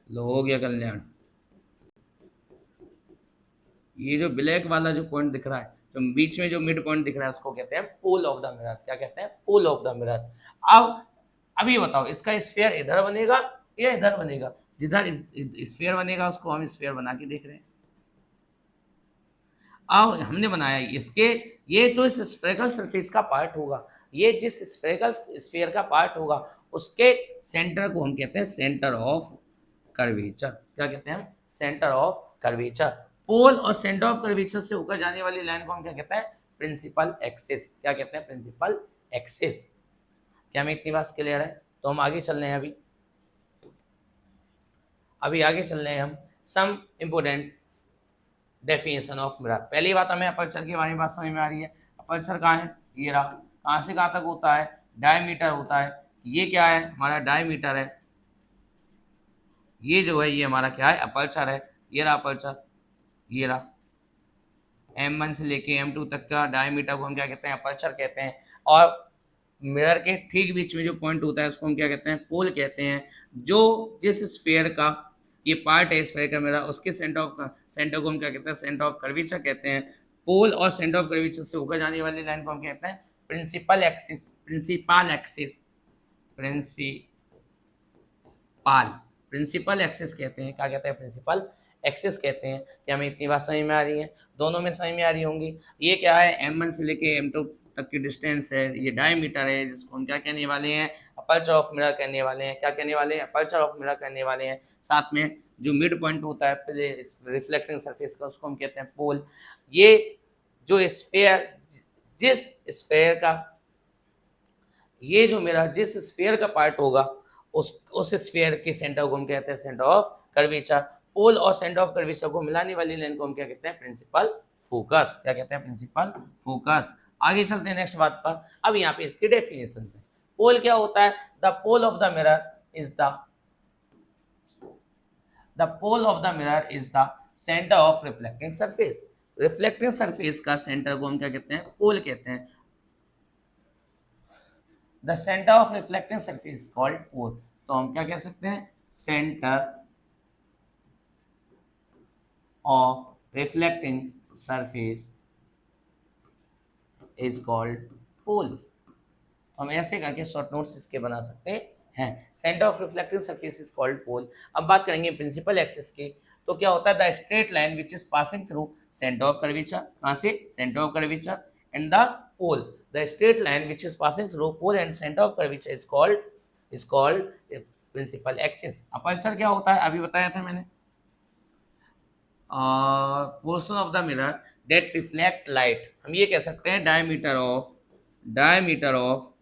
लो हो गया कल्याण। ये जो ब्लैक वाला जो पॉइंट दिख रहा है, जो बीच में जो मिड पॉइंट दिख रहा है उसको कहते हैं पोल ऑफ द मिरर। क्या कहते हैं, पोल ऑफ द मिरर। अब अब ये बताओ, इसका स्फीयर इधर बनेगा या इधर बनेगा? जिधर स्फीयर बनेगा उसको हम स्फीयर बना के देख रहे हैं। अब हमने बनाया इसके, ये जो इस स्फेरिकल सरफेस का पार्ट होगा, ये जिस स्फेरिकल स्फीयर का पार्ट होगा उसके सेंटर को हम कहते हैं सेंटर ऑफ कर्वेचर। क्या कहते हैं, सेंटर ऑफ कर्वेचर। पोल और सेंटर ऑफ कर्वेचर से होकर जाने वाली लाइन को हम क्या कहते हैं, प्रिंसिपल एक्सिस। क्या कहते हैं, प्रिंसिपल एक्सिस। क्या हमें इतनी बात क्लियर है? तो हम आगे चल रहे हैं, अभी आगे चल रहे हैं हम। सम इंपोर्टेंट डेफिनेशन ऑफ मिरर। पहली बात हमें अपर्चर के बारे में बात समझ में आ रही है। अपर्चर कहाँ है, ये रहा। कहाँ से कहाँ तक होता है, डायमीटर होता है। ये क्या है, हमारा डायमीटर है। ये जो है ये हमारा क्या है, अपर्चर है। ये रहा अपर्चर, ये रहा। M1 से लेके M2 तक का डायमीटर को हम क्या कहते हैं, अपर्चर कहते हैं। और मिरर के ठीक बीच में जो पॉइंट होता है उसको हम क्या कहते हैं, पोल कहते हैं। जो जिस स्फीयर का ये पार्ट है स्फीयर का मिरर, उसके सेंटर को हम क्या कहते हैं, सेंटर ऑफ कर्वेचर कहते हैं। पोल और सेंटर ऑफ कर्वेचर से होकर जाने वाली लाइन को हम कहते हैं principal axis. Principal axis, principal axis कहते हैं। क्या कहते हैं, प्रिंसिपल एक्सिस कहते हैं। क्या हमें इतनी बात समझ में आ रही है? दोनों में समझ में आ रही होंगी। ये क्या है, M1 से लेके M2 तक की डिस्टेंस है। ये डायमीटर है जिसको हम क्या कहने वाले हैं, अपर्चर ऑफ मिरर कहने वाले हैं। क्या कहने वाले हैं, अपर्चर ऑफ मिरर कहने वाले हैं। साथ में जो मिड पॉइंट होता है रिफ्लेक्टिंग सरफेस का, उसको हम कहते हैं पोल। ये जो स्फीयर, जिस स्फीयर का, ये जो मेरा जिस स्फीयर का पार्ट होगा उस स्फीयर के सेंटर को हम कहते हैं सेंटर ऑफ कर्वेचर। पोल और सेंटर ऑफ कर्वेचर को मिलाने वाली लाइन को हम क्या कहते हैं, प्रिंसिपल फोकस। क्या कहते हैं, प्रिंसिपल फोकस। आगे चलते हैं नेक्स्ट बात पर। अब यहाँ पे इसकी डेफिनेशन है। पोल क्या होता है, the pole of the mirror is the centre of reflecting surface. Reflecting surface का सेंटर को हम क्या कहते हैं, पोल कहते हैं। The centre of reflecting surface called pole. तो हम क्या कह सकते हैं, centre of reflecting surface is called pole. तो हम ऐसे करके शॉर्ट नोट्स इसके बना सकते हैं। Centre of reflecting surface is called pole. अब बात करेंगे प्रिंसिपल एक्सिस की। तो क्या होता है, the straight line which is passing through centre of curvature. कहां से, centre of curvature and the pole. The straight line which is passing through pole and centre of curvature is called principal axis. Aperture क्या होता है, अभी बताया था मैंने, portion of the mirror that reflect light. हम ये कह सकते हैं diameter of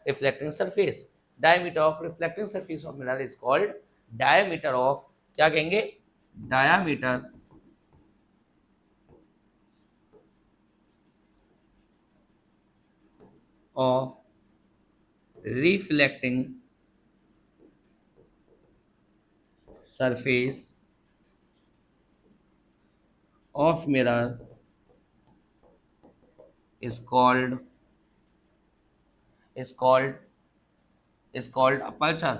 reflecting surface. Diameter of reflecting surface of mirror is called diameter of, क्या कहेंगे, diameter of reflecting surface of mirror is called aperture।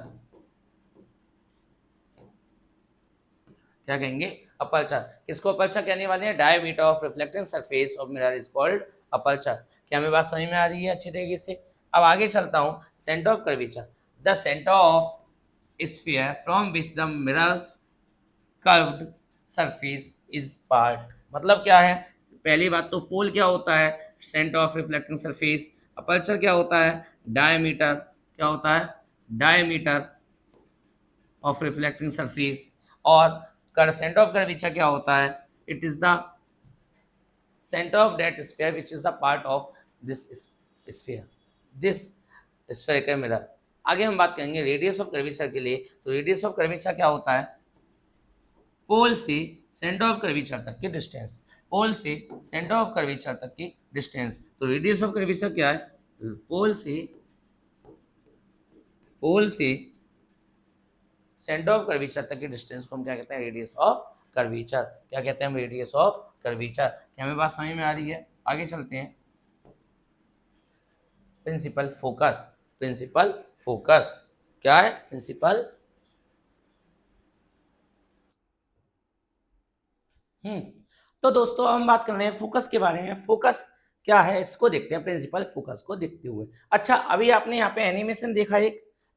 क्या कहेंगे, अपर्चर। किसको अपर्चर कहने वाले हैं, diameter of reflecting surface of mirror is called aperture. क्या हमें बात समझ में आ रही है अच्छी तरीके से? अब आगे चलता हूँ, centre of curvature. The centre of sphere from which the mirrors curved surface is part. मतलब क्या है, पहली बात तो पोल क्या होता है, centre of reflecting surface. Aperture क्या होता है, डायमीटर, क्या होता है, डायमीटर ऑफ रिफ्लेक्टिंग सरफेस। और सेंटर ऑफ कर्वेचर क्या होता है, it is the centre of that sphere which is the part of this sphere, this spherical mirror. आगे हम बात करेंगे रेडियस ऑफ कर्वेचर के लिए। तो रेडियस ऑफ कर्वेचर क्या होता है, पोल से सेंटर ऑफ कर्वेचर तक की डिस्टेंस। पोल से सेंटर ऑफ कर्वेचर तक की डिस्टेंस। तो रेडियस ऑफ कर्वेचर क्या है, पोल से सेंटर ऑफ कर्वेचर तक की डिस्टेंस को हम क्या कहते हैं, रेडियस ऑफ कर्वेचर। क्या कहते हैं हम, रेडियस ऑफ कर्वेचर। क्या हमें बात समझ में आ रही है? आगे चलते हैं, प्रिंसिपल फोकस। प्रिंसिपल फोकस क्या है, प्रिंसिपल तो दोस्तों हम बात कर रहे हैं फोकस के बारे में। फोकस क्या है इसको देखते हैं, प्रिंसिपल फोकस को देखते हुए। अच्छा, अभी आपने यहाँ पे एनिमेशन देखा,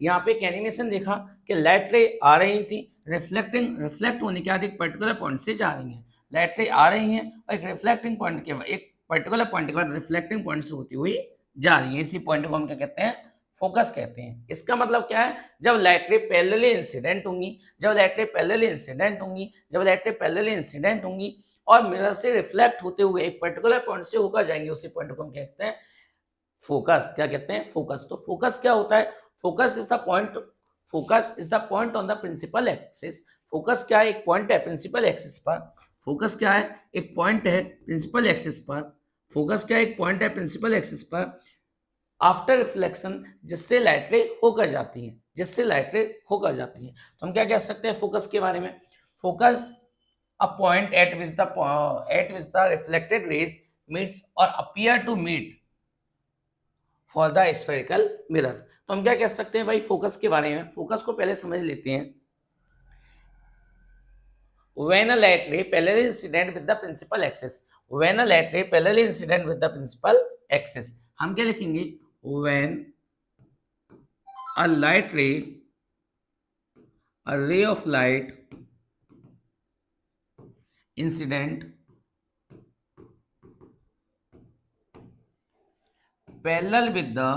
यहाँ पे एक एनिमेशन देखा कि लाइट रे आ रही थी, रिफ्लेक्ट होने के बाद एक पर्टिकुलर पॉइंट से जा रही है। लाइट रे आ रही है और एक रिफ्लेक्टिंग पॉइंट के बाद, एक पर्टिकुलर पॉइंट के बाद रिफ्लेक्टिंग पॉइंट से होती हुई जा रही है। इसी पॉइंट को हम क्या कहते हैं, फोकस कहते हैं। इसका मतलब क्या है, जब लाइट रे पैरेलली इंसिडेंट होंगी, जब लाइट रे पैरेलली इंसिडेंट होंगी, जब लाइट रे पैरेलली इंसिडेंट होंगी और मिरर से रिफ्लेक्ट होते हुए एक पर्टिकुलर पॉइंट से होकर जाएंगे, उसी पॉइंट को हम कहते हैं फोकस। क्या कहते हैं, फोकस। तो फोकस क्या होता है, focus is the point, focus is the point on the principal axis. Focus क्या है, एक पॉइंट है प्रिंसिपल एक्सिस पर। फोकस क्या है, एक पॉइंट है प्रिंसिपल एक्सिस पर। फोकस क्या है, एक पॉइंट है प्रिंसिपल एक्सिस पर आफ्टर रिफ्लेक्शन, जिससे लाइट रे होकर जाती है, जिससे लाइट रे होकर जाती है। तो हम क्या कह सकते हैं फोकस के बारे में, focus a point at which the reflected rays meets or appear to meet for the spherical mirror। तो हम क्या कह सकते हैं भाई फोकस के बारे में, फोकस को पहले समझ लेते हैं। when a light ray parallel incident with the principal axis, when a light ray parallel incident with the principal axis, हम क्या लिखेंगे, when a light ray, a ray of light incident parallel with the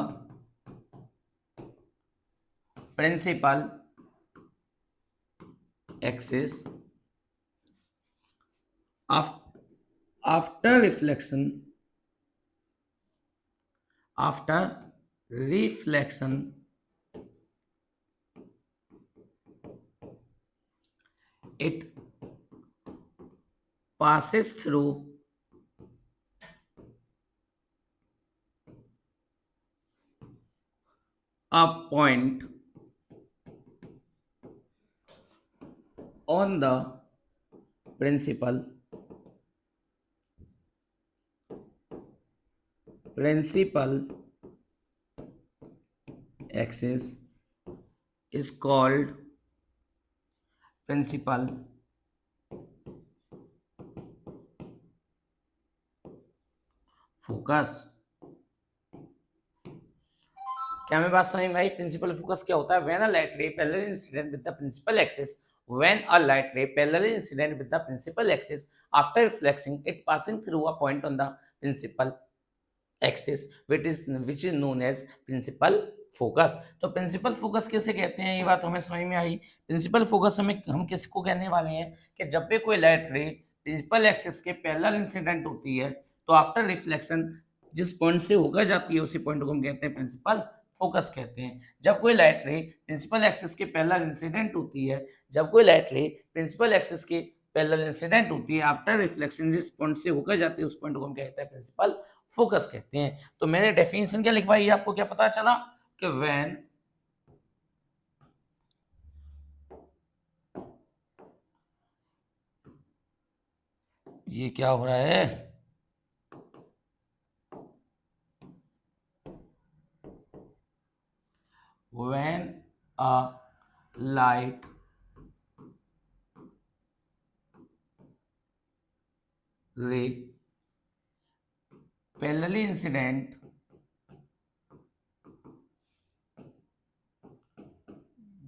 principal axis after reflection, it passes through a point on the principal axis is called principal focus। क्या हमें बात समझ में आई, principal focus क्या होता है, when a light ray parallel incident with the principal axis, when a light ray parallel incident with the principal axis after reflecting it passing through a point on the principal axis which is known as principal focus. तो principal focus किसे कहते हैं, ये बात हमें समझ में आई। Principal focus हमें हम किसको कहने वाले हैं कि जब भी कोई लाइट रे प्रिंसिपल एक्सिस के पैरेलल इंसिडेंट होती है तो आफ्टर रिफ्लेक्शन जिस पॉइंट से होकर जाती है उसी पॉइंट को हम कहते हैं प्रिंसिपल फोकस कहते हैं। जब कोई लाइट रे प्रिंसिपल एक्सिस के पैरेलल इंसिडेंट होती है, जब कोई लाइट रे प्रिंसिपल एक्सिस के पैरेलल इंसिडेंट होती है आफ्टर रिफ्लेक्शन जिस पॉइंट से होकर जाती है उस पॉइंट को हम कहते हैं प्रिंसिपल फोकस कहते हैं। तो मैंने डेफिनेशन क्या लिखवाई, आपको क्या पता चला कि व्हेन ये क्या हो रहा है, when a light ray parallelly incident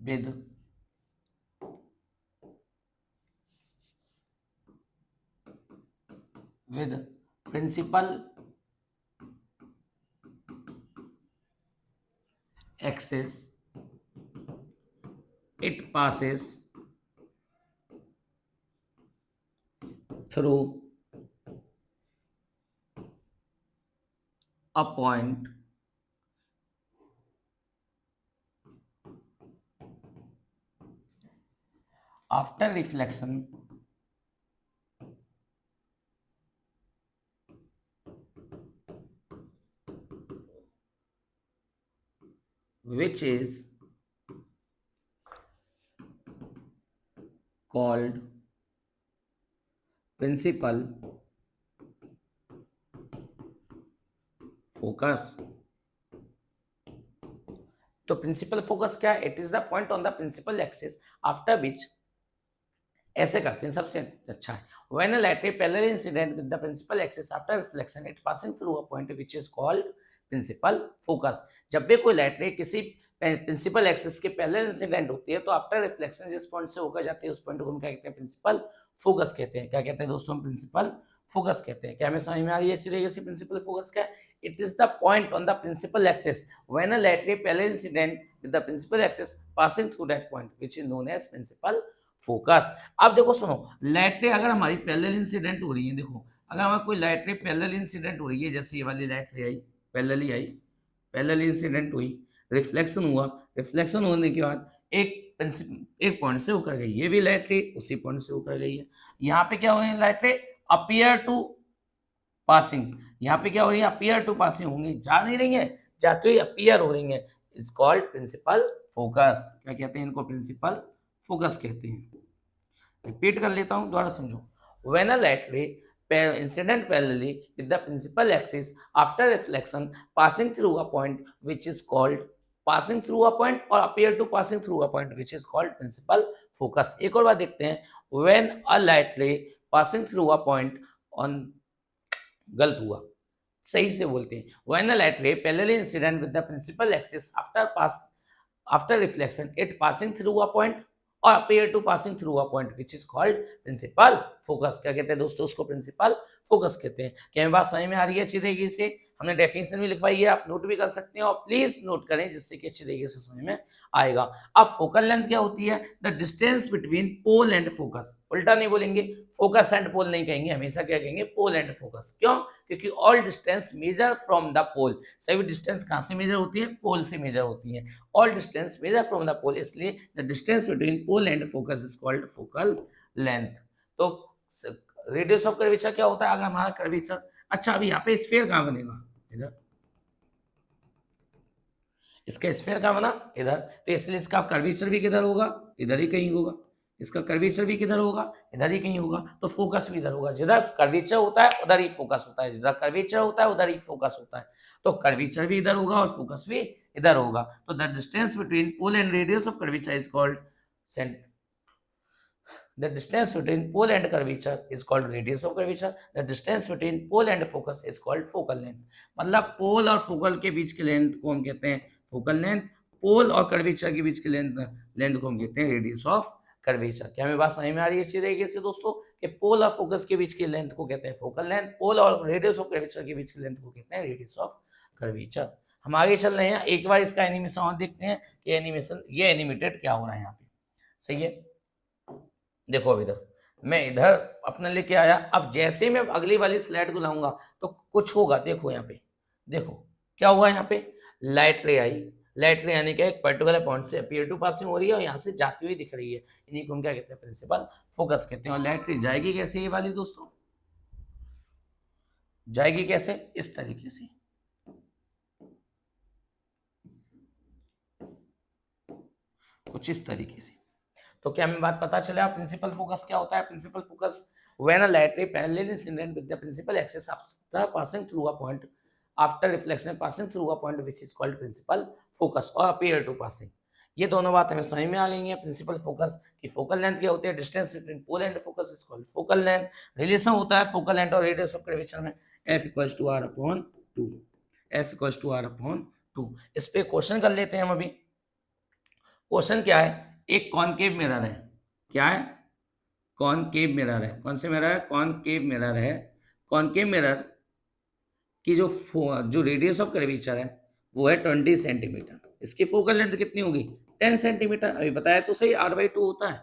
with principal axis, it passes through a point after reflection which is called principal focus। तो प्रिंसिपल फोकस क्या है, it is the point on the principal axis after which, ऐसे करते हैं सबसे अच्छा है, when a light ray parallel incident with the principal axis after reflection it passing through a point which is called principal focus. जब भी कोई light ray किसी प्रिंसिपल एक्सिस के पैरेलल इंसिडेंट होती है तो आफ्टर रिफ्लेक्शन जिस पॉइंट से होकर जाती है उस पॉइंट को हम क्या कहते हैं प्रिंसिपल फोकस कहते हैं। क्या कहते हैं दोस्तों, प्रिंसिपल फोकस कहते हैं। क्या हमें समझ में आ रही है अच्छी तरीके से प्रिंसिपल फोकस क्या है? It is the point on the principal axis when a light ray parallel incident with the principal axis passing through that point which is known as principal focus. अब देखो सुनो, लाइट रे अगर हमारी parallel incident हो रही है, देखो अगर हमारी कोई लाइट रे पैरेलल इंसिडेंट हो रही है, जैसे ये वाली लाइट रे आई, पैरेलली आई, पैरेलल इंसिडेंट हुई, रिफ्लेक्शन हुआ, रिफ्लेक्शन होने के बाद एक पॉइंट से होकर गई, ये भी लाइट रे उसी पॉइंट से होकर गई है। यहाँ पे क्या हो रही है light ray? Appear to passing. यहाँ पे क्या हो रही है? अपीयर टू पासिंग होंगी, जा नहीं रही है, जाते हुए अपीयर हो रही है। It's called principal focus. क्या कहते हैं इनको? प्रिंसिपल फोकस कहते हैं। रिपीट कर लेता हूं, दोबारा समझो। व्हेन अ लाइट रे incident parallelly with the principal axis after reflection passing through a point which is called passing through a point or appear to passing through a point which is called principal focus। एक और बात देखते हैं, when a light ray passing through a point on, गलत हुआ, सही से बोलते हैं, when a light ray parallelly incident with the principal axis after reflection it passing through a point और appear to passing through a point which is called principal focus। क्या कहते हैं दोस्तों? उसको प्रिंसिपल फोकस कहते हैं। क्या ये बात समझ में आ रही है अच्छी तरीके से? हमने डेफिनेशन भी लिखवाई है, आप नोट भी कर सकते हैं, और प्लीज नोट करें जिससे कि अच्छी तरीके से समझ में आएगा। अब फोकल लेंथ क्या होती है? The distance between pole and focus. उल्टा नहीं बोलेंगे, फोकस एंड पोल नहीं कहेंगे, हमेशा क्या कहेंगे? Pole and focus. क्यों? क्योंकि all distance measure from the pole, सभी डिस्टेंस कहां से मेजर होती है? पोल से मेजर होती है। All distance measure from the pole, इसलिए the distance between pole and focus is called focal length. तो रेडियस ऑफ कर्वेचर क्या होता है? अगर हमारा कर्वेचर, अच्छा अभी यहाँ पे स्फीयर कहाँ बनेगा? इधर, इसका स्फीयर कहाँ बना? इधर, तो इसलिए इसका कर्वेचर भी किधर होगा? इधर ही कहीं होगा। इसका कर्वेचर भी किधर होगा? इधर ही कहीं होगा। तो फोकस भी इधर होगा। जिधर कर्वेचर होता है उधर ही फोकस होता है, जिधर कर्वेचर होता है उधर ही फोकस होता है। तो कर्वेचर भी इधर होगा और फोकस भी इधर होगा। तो the distance between pole and radius of curvature is called the distance between pole and curvature is called radius of curvature। the distance between pole and focus is called focal length। मतलब पोल और focal के बीच की length को हम कहते हैं focal length, पोल और curvature के बीच की लेंथ को हम कहते हैं रेडियस ऑफ कर्वेचर। क्या हमें बात समझ में आ रही है इसी तरीके से दोस्तों कि पोल और फोकस के बीच की लेंथ को कहते हैं फोकल लेंथ, पोल और रेडियस ऑफ कर्वेचर के बीच की लेंथ को कहते हैं रेडियस ऑफ कर्वेचर। हम आगे चल रहे हैं, एक बार इसका एनिमेशन और देखते हैं कि एनिमेशन, ये एनिमेटेड क्या हो रहा है यहाँ पे। सही है, देखो अब इधर मैं इधर अपना लेके आया, अब जैसे मैं अगली वाली स्लाइड को लाऊंगा तो कुछ होगा। देखो यहाँ पे, देखो क्या हुआ यहाँ पे? लाइट रे आई, लाइट रे आने के एक पर्टिकुलर पॉइंट से अपीयर टू पासिंग हो रही है और यहाँ से जाती हुई दिख रही है, इन्हीं को हम क्या कहते हैं? प्रिंसिपल फोकस कहते हैं। और लाइट रे जाएगी कैसे ये वाली दोस्तों? जाएगी कैसे? इस तरीके से, कुछ इस तरीके से। तो क्या हमें बात पता चला प्रिंसिपल फोकस क्या होता है? Principal focus when a light ray parallel incident with the principal axis after passing through a point after reflection passing through a point which is called principal focus or appear to passing। ये दोनों बात हमें समझ में आ गई है। Principal focus की फोकल लेंथ क्या होती है? Distance between pole and focus is called focal length. Relation होता है फोकल लेंथ और रेडियस ऑफ कर्वेचर में f = r/2, f = r/2। इस पे क्वेश्चन कर लेते हैं हम। अभी क्वेश्चन क्या है? एक कॉनकेव मिरर है, क्या है? कॉनकेव मिरर है। कौन से मिरर है? कॉनकेव मिरर है। कॉनकेव मिरर की जो रेडियस ऑफ कर्वेचर है वो है 20 सेंटीमीटर। इसकी फोकल लेंथ कितनी होगी? 10 सेंटीमीटर। अभी बताया तो सही, r/2 होता है।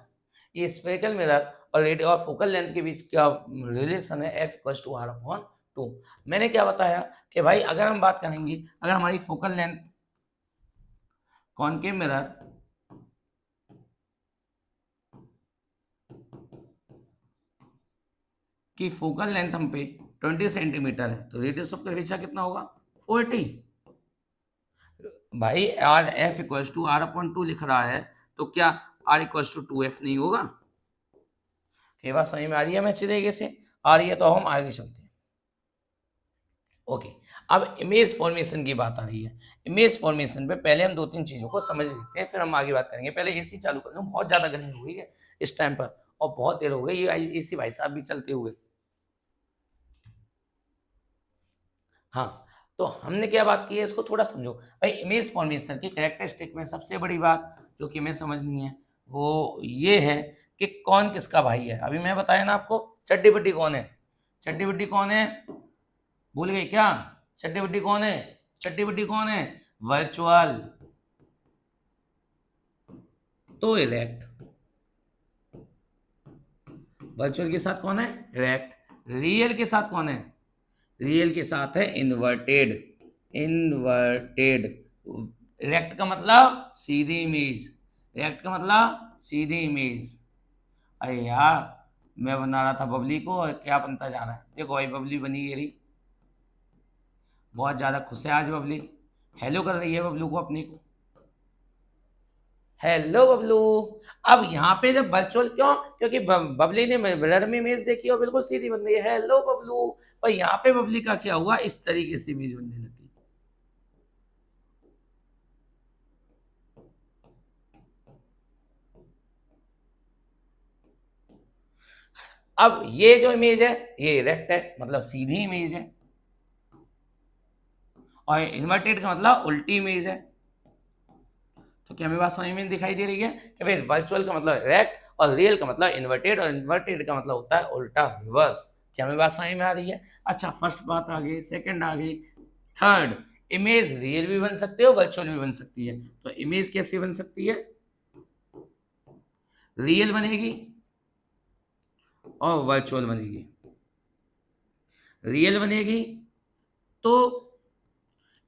ये स्फेरिकल मिरर और रेडियस और फोकल लेंथ के बीच क्या रिलेशन है? f = r/2। मैंने क्या बताया कि भाई अगर हम बात करेंगे, अगर हमारी फोकल लेंथ कॉनकेव मिरर की फोकल लेंथ हम पे 20 सेंटीमीटर है तो रेडियस ऑफ कर्वेचर कितना होगा? 40। भाई f = r/2 लिख रहा है तो क्या r = 2f नहीं होगा? ये बात समझ में आ रही है? मैं अच्छी तरीके से आ रही है तो हम आगे चलते हैं। ओके, अब इमेज फॉर्मेशन की बात आ रही है। इमेज फॉर्मेशन पे पहले हम 2-3 चीजों को समझ लेते हैं, फिर हम आगे बात करेंगे। पहले एसी चालू कर लूं, बहुत ज्यादा गर्मी हो गई है इस टाइम पर और बहुत देर हो गई ये एसी भाई साहब भी चलते हुए। हाँ, तो हमने क्या बात की है इसको थोड़ा समझो भाई। इमेज फॉर्मेशन की कैरेक्टरिस्टिक में सबसे बड़ी बात जो कि हमें समझनी है वो ये है कि कौन किसका भाई है। अभी मैं बताया ना आपको, चड्डी बड्डी कौन है? चड्डी बड्डी कौन है, भूल गए क्या? चड्डी बड्डी कौन है? चड्डी बड्डी कौन है? वर्चुअल। तो इरेक्ट, वर्चुअल के साथ कौन है? इरेक्ट। रियल के साथ कौन है? रियल के साथ है इन्वर्टेड। इन्वर्टेड। इरेक्ट का मतलब सीधी इमेज, इरेक्ट का मतलब सीधी इमेज। अरे यार, मैं बना रहा था बबली को और क्या बनता जा रहा है, देखो भाई बबली बनी रही, बहुत ज्यादा खुश है आज बबली, हेलो कर रही है बबलू को अपने को, हेलो बबलू। अब यहाँ पे जब वर्चुअल क्यों, क्योंकि बबली ने मिरर में इमेज देखी और बिल्कुल सीधी बन रही है, हेलो बबलू। पर यहाँ पे बबली का क्या हुआ, इस तरीके से इमेज बनने लगी। अब ये जो इमेज है ये इरेक्ट है, मतलब सीधी इमेज है, और इन्वर्टेड का मतलब उल्टी इमेज है। तो क्या मेरी बात समझ में दिखाई दे रही है कि भाई वर्चुअल का मतलब इरेक्ट और रियल का मतलब इन्वर्टेड, और इन्वर्टेड का मतलब होता है उल्टा, रिवर्स। क्या मेरी बात समझ में आ रही है? अच्छा, फर्स्ट बात आ गई, सेकंड आ गई, थर्ड, इमेज रियल भी बन सकती है और वर्चुअल भी बन सकती है। तो इमेज कैसी बन सकती है? रियल बनेगी और वर्चुअल बनेगी। रियल बनेगी तो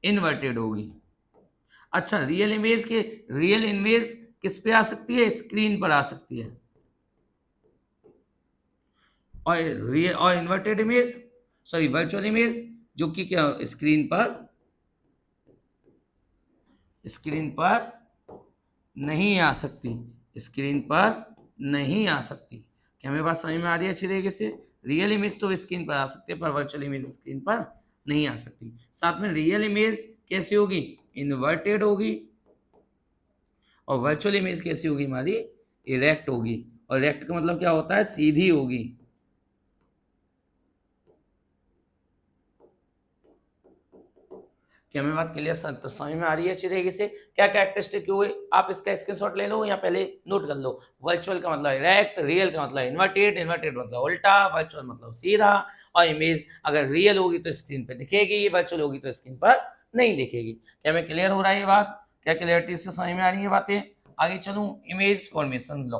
इन्वर्टेड होगी। अच्छा, रियल इमेज किस पे आ सकती है? स्क्रीन पर आ सकती है। और inverted image, sorry virtual image, जो कि क्या स्क्रीन पर नहीं आ सकती, स्क्रीन पर नहीं आ सकती। क्या मेरे पास समझ में आ रही है अच्छी तरीके से? रियल इमेज तो स्क्रीन पर आ सकती है पर वर्चुअल इमेज स्क्रीन पर नहीं आ सकती। साथ में रियल इमेज कैसी होगी? इन्वर्टेड होगी, और वर्चुअल इमेज कैसी होगी हमारी? इरेक्ट होगी। और इरेक्ट का मतलब क्या होता है? सीधी होगी। क्या मेरी बात क्लियर समझ में आ रही है अच्छी तरीके से? क्या कैरेक्टरिस्टिक हुए, आप इसका स्क्रीनशॉट ले लो या पहले नोट कर लो। वर्चुअल का मतलब इरेक्ट, रियल का मतलब इन्वर्टेड, इन्वर्टेड मतलब उल्टा, वर्चुअल मतलब सीधा। और इमेज अगर रियल होगी तो स्क्रीन पर दिखेगी, वर्चुअल होगी तो स्क्रीन पर नहीं दिखेगी। क्या मैं क्लियर हो रहा है ये बात? क्या क्लियरिटी से समझ में आ रही है बातें? आगे चलूं, image formation law.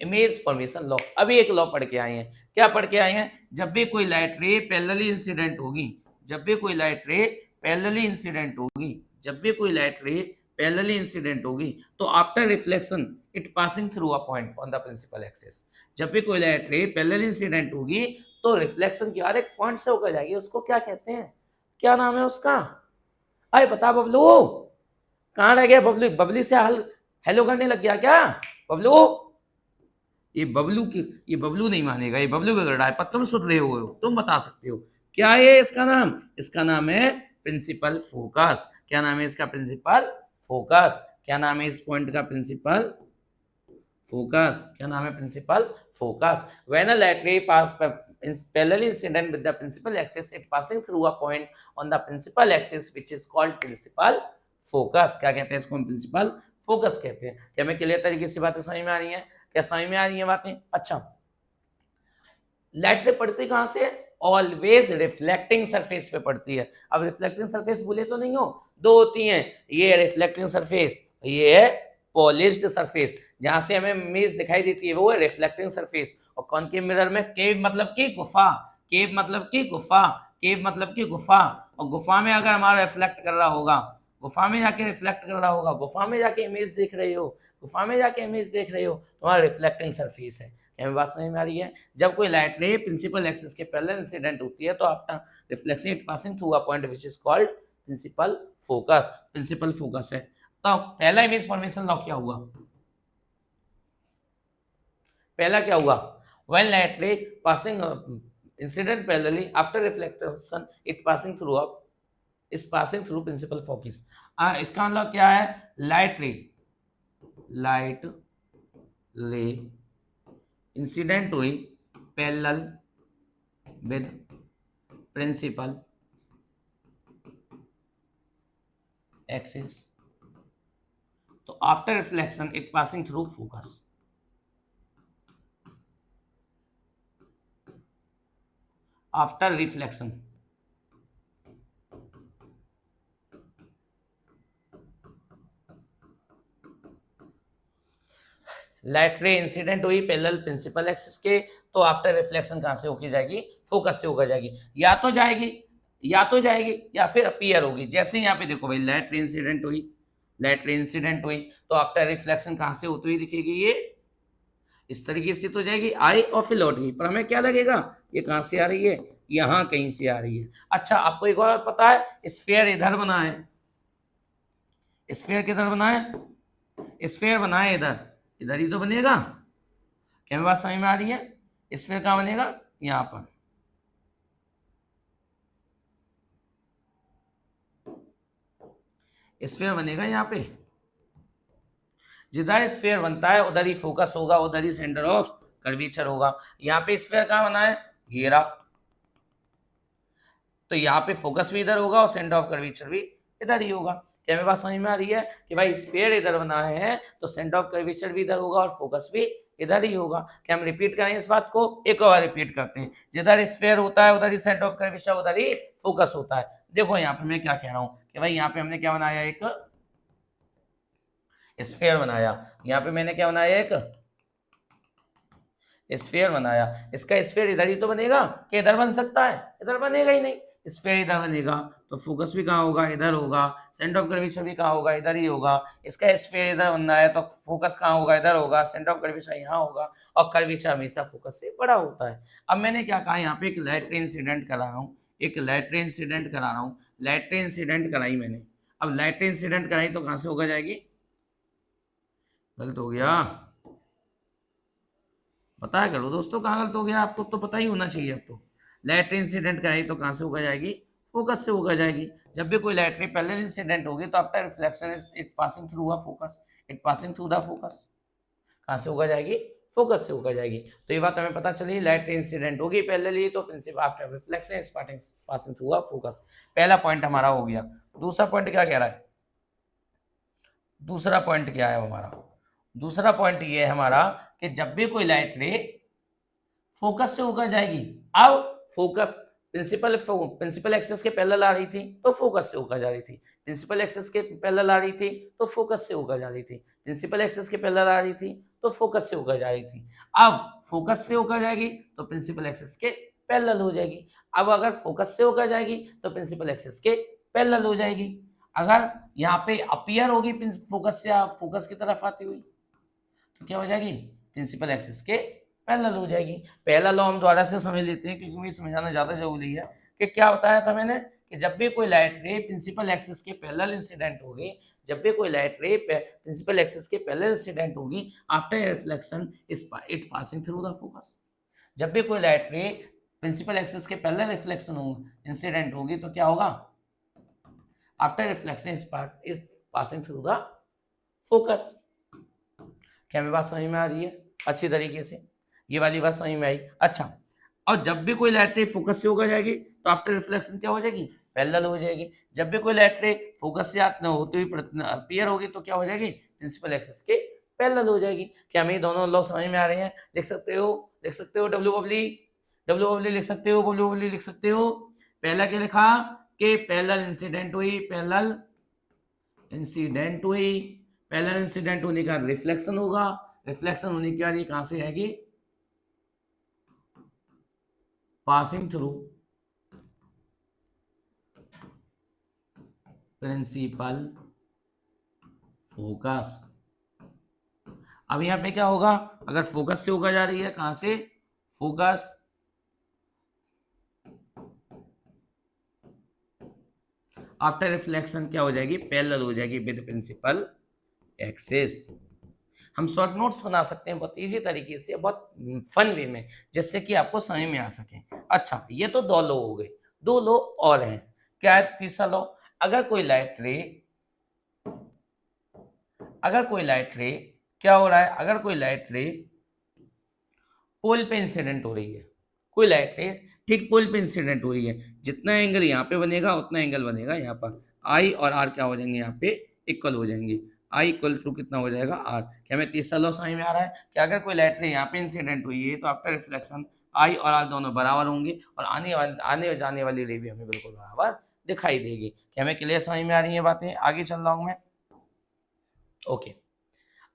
Image formation law, अभी एक लॉ पढ़ के आए हैं। क्या पढ़ के आए हैं? जब भी कोई लाइट रे पैरेलली इंसिडेंट होगी, जब भी कोई लाइट रे पैरेलली इंसिडेंट होगी, जब भी कोई लाइट रे पैरेलली इंसिडेंट होगी, तो after reflection it passing through a point on the principal axis. जब भी कोई लाइट रे पैरेलली इंसिडेंट होगी तो रिफ्लेक्शन की बात एक पॉइंट से होकर जाएगी, उसको क्या कहते हैं? क्या नाम है उसका? अरे बता बबलू, कहाँ रह गया बबलू? बबली से हाल हेलो करने लग गया क्या बबलू? ये बबलू नहीं मानेगा, ये बबलू बिगड़ रहा है, पर तुम सुन रहे हो, तुम बता सकते हो क्या है इसका नाम? इसका नाम है प्रिंसिपल फोकस। क्या नाम है इसका? Principal focus. क्या नाम है इस पॉइंट का? Principal focus. क्या नाम है? Principal focus. When a light ray pass parallel incident with the principal axis, it passing through a point on the principal axis which is called principal focus। क्या कहते हैं इसको? हम प्रिंसिपल फोकस कहते हैं। क्या मैं क्लियर तरीके से बातें समझ में आ रही हैं? क्या समझ में आ रही है बातें? अच्छा, लाइट रे पड़ती कहां से? ऑलवेज रिफ्लेक्टिंग सरफेस पे पड़ती है। अब रिफ्लेक्टिंग सरफेस भूले तो नहीं हो, दो होती हैं, ये रिफ्लेक्टिंग सरफेस, ये है पॉलिश्ड सरफेस। जहां से हमें इमेज दिखाई देती है वो है रिफ्लेक्टिंग सरफेस। और कॉनकेव मिरर में केव मतलब की गुफा, केव मतलब की गुफा, केव मतलब की गुफा, और गुफा में अगर हमारा रिफ्लेक्ट कर रहा होगा, गुफा में जाके रिफ्लेक्ट कर रहा होगा, गुफा में जाके इमेज देख रहे हो, गुफा में जाके इमेज देख रहे हो, तो हमारा रिफ्लेक्टिंग सरफेस है। क्या बात समझ में आ रही है? जब कोई लाइट रे प्रिंसिपल एक्सिस के पैरेलल इंसिडेंट होती है तो after reflection it passing through a point which is called principal focus. Principal focus है। तो पहला इमेज फॉर्मेशन लॉ क्या हुआ? पहला क्या हुआ? When light ray passing incident parallelly after reflection it passing through a is passing through principal focus. इसका मतलब क्या है? लाइट रे इंसिडेंट हुई पैरेलल विद प्रिंसिपल एक्सिस, तो after reflection it passing through focus. After reflection. Light ray incident हुई parallel principal axis के, तो after reflection कहां से होके जाएगी, फोकस से होकर जाएगी, या तो जाएगी या फिर अपीयर होगी। जैसे यहाँ पे देखो भाई, लाइट रे इंसिडेंट हुई, तो आफ्टर रिफ्लेक्शन कहां से होती हुई दिखेगी, ये इस तरीके से तो जाएगी, आई और फिर लौट गई। पर हमें क्या लगेगा, ये कहां से आ रही है, यहां कहीं से आ रही है। अच्छा, आपको एक और पता है, स्फीयर इधर बना है, स्फीयर किधर बना है, स्फीयर बना है इधर, इधर ही तो बनेगा। क्या मेरी बात समझ में आ रही है, स्फीयर कहां बनेगा, यहां पर। स्फीयर बनेगा यहाँ पे, जिधर स्फीयर बनता है उधर ही फोकस होगा, उधर ही सेंटर ऑफ कर्वेचर होगा। यहाँ पे स्फीयर कहाँ बना है, घेरा, तो यहाँ पे फोकस भी इधर होगा और सेंटर ऑफ कर्वेचर भी इधर ही होगा। क्या मेरी बात समझ में आ रही है कि भाई स्फीयर इधर बना है तो सेंटर ऑफ कर्वेचर भी इधर होगा और फोकस भी इधर ही होगा। क्या हम रिपीट करें इस बात को, एक और रिपीट करते हैं, जिधर स्फीयर होता है उधर ही सेंटर ऑफ कर्वेचर, उधर ही फोकस होता है। देखो यहाँ पे मैं क्या कह रहा हूँ कि भाई यहाँ पे हमने क्या बनाया, एक स्फीयर बनाया, यहाँ पे मैंने क्या बनाया, एक स्फीयर बनाया। इसका स्फीयर इधर ही तो बनेगा कि इधर बन सकता है, इधर बनेगा ही नहीं। स्फीयर इधर बनेगा तो फोकस भी कहाँ होगा, इधर होगा, सेंटर ऑफ कर्वेचर भी कहाँ होगा, इधर ही होगा। इसका स्फीयर इधर बनना है तो फोकस कहाँ होगा, इधर होगा, सेंटर ऑफ कर्वेचर यहाँ होगा, और कर्वेचर हमेशा फोकस से बड़ा होता है। अब मैंने क्या कहा, यहाँ पे एक लाइट रे इंसिडेंट करा रहा हूँ, लाइट रे इंसिडेंट कराई मैंने। अब लाइट रे इंसिडेंट कराई तो कहाँ से होकर जाएगी, गलत हो गया, पता है करो दोस्तों, कहाँ गलत हो गया, आपको तो पता ही होना चाहिए। अब तो लाइट रे इंसिडेंट कराई तो कहाँ से होकर जाएगी, फोकस से होकर जाएगी। जब भी कोई लाइट रे पैरेलल इंसिडेंट होगी तो after reflection it passing through a focus, कहाँ से होकर जाएगी, फोकस से होकर जाएगी। तो ये बात हमें पता चली, लाइट रे इंसिडेंट होगी पैरेलली तो principal after reflection is passing through a focus. पहला पॉइंट हमारा हो गया। दूसरा पॉइंट क्या कह रहा है, दूसरा पॉइंट क्या है हमारा, दूसरा पॉइंट ये है हमारा कि जब भी कोई लाइट रे फोकस से होकर जाएगी, अब फोकस प्रिंसिपल एक्सिस के पैरेलल आ रही थी तो फोकस से होकर जा रही थी, प्रिंसिपल एक्सिस के पैरेलल आ रही थी तो फोकस से होकर जा रही थी, प्रिंसिपल एक्सिस के पैरेलल आ रही थी तो फोकस से होकर जा रही थी। अब फोकस से होकर जाएगी तो प्रिंसिपल एक्सिस के पैरेलल हो जाएगी। अब अगर फोकस से होकर जाएगी तो प्रिंसिपल एक्सिस के पैरेलल हो जाएगी। अगर यहाँ पे अपीयर होगी फोकस से फोकस की तरफ आती हुई तो क्या हो जाएगी, प्रिंसिपल एक्सिस के पैरेलल हो जाएगी। पहला लॉ हम दोबारा से समझ लेते हैं क्योंकि मुझे समझाना ज्यादा जरूरी है कि क्या बताया था मैंने कि जब भी कोई लाइट रे प्रिंसिपल एक्सिस के पैरेलल इंसिडेंट होगी, जब भी कोई लाइट रे प्रिंसिपल एक्सिस के पैरेलल इंसिडेंट होगी after reflection it passing through the focus. जब भी कोई लाइट रे प्रिंसिपल एक्सिस के पैरेलल रिफ्लेक्शन इंसिडेंट होगी तो क्या होगा, after reflection is passing through the focus. क्या मेरी बात समझ में आ रही है अच्छी तरीके से, ये वाली बात समझ में आई। अच्छा, और जब भी कोई लाइट रे फोकस से होकर जाएगी तो आफ्टर रिफ्लेक्शन क्या हो जाएगी, पैरेलल हो जाएगी। जब भी कोई लाइट रे फोकस से होती हुई अपीयर होगी तो क्या हो जाएगी, प्रिंसिपल एक्सिस के पैरेलल हो जाएगी। क्या हमें दोनों लॉ समझ में आ रहे हैं, लिख सकते हो डब्ल्यू बबली लिख सकते हो, लिख सकते हो। पहला क्या लिखा कि पैरेलल इंसिडेंट हुई, पैरेलल इंसिडेंट होने का रिफ्लेक्शन होगा, रिफ्लेक्शन होने के बाद ये कहां से आएगी, पासिंग थ्रू प्रिंसिपल फोकस। अब यहां पे क्या होगा, अगर फोकस से होकर जा रही है, कहां से, फोकस, आफ्टर रिफ्लेक्शन क्या हो जाएगी, पैरेलल हो जाएगी विद प्रिंसिपल एक्सिस। हम शॉर्ट नोट्स बना सकते हैं बहुत इजी तरीके से, बहुत फन वे में, जिससे कि आपको समझ में आ सके। अच्छा, ये तो दो लो हो गए, दो लो और हैं। क्या है तीसरा लो, अगर कोई लाइट रे क्या हो रहा है, अगर कोई लाइट रे पोल पे इंसिडेंट हो रही है, कोई लाइट रे ठीक पोल पे इंसिडेंट हो रही है, जितना एंगल यहाँ पे बनेगा उतना एंगल बनेगा यहाँ पर, आई और आर क्या हो जाएंगे यहाँ पे इक्वल हो जाएंगे। आई इक्वल टू कितना हो जाएगा आर। क्या हमें तीसरा लॉ समझ में आ रहा है कि अगर कोई लाइट रे यहाँ पे इंसिडेंट हुई है तो आफ्टर रिफ्लेक्शन आई और आर दोनों बराबर होंगे और आने जाने वाली रे भी हमें बिल्कुल बराबर दिखाई देगी। क्या हमें क्लियर समझ में आ रही है बातें? आगे चल रहा हूँ मैं। ओके,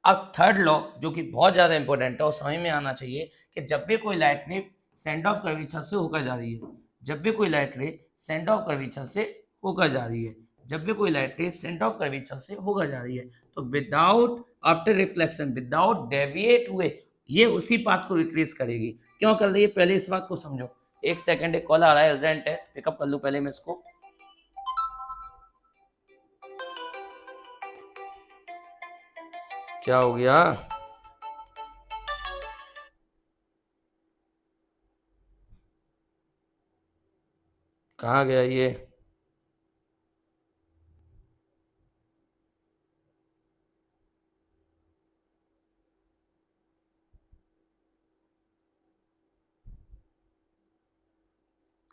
अब थर्ड लॉ जो कि बहुत ज्यादा इंपॉर्टेंट है और समझ में आना चाहिए कि जब भी कोई लाइट रे सेंड ऑफ कर्वेचर से होकर जा रही है, जब भी कोई लाइट रे सेंड ऑफ कर्वेचर से होकर जा रही है, जब भी कोई लाइट रे सेंड ऑफ कर्वेचर से होकर जा रही है, तो without after reflection, without deviate हुए, ये उसी पाथ को रिट्रेस करेगी। क्यों कर रही है, पहले इस बात को समझो। एक सेकंड, एक कॉल आ रहा है, अर्जेंट है, पिकअप कर लूं पहले मैं इसको। क्या हो गया? कहाँ गया ये?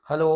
हेलो।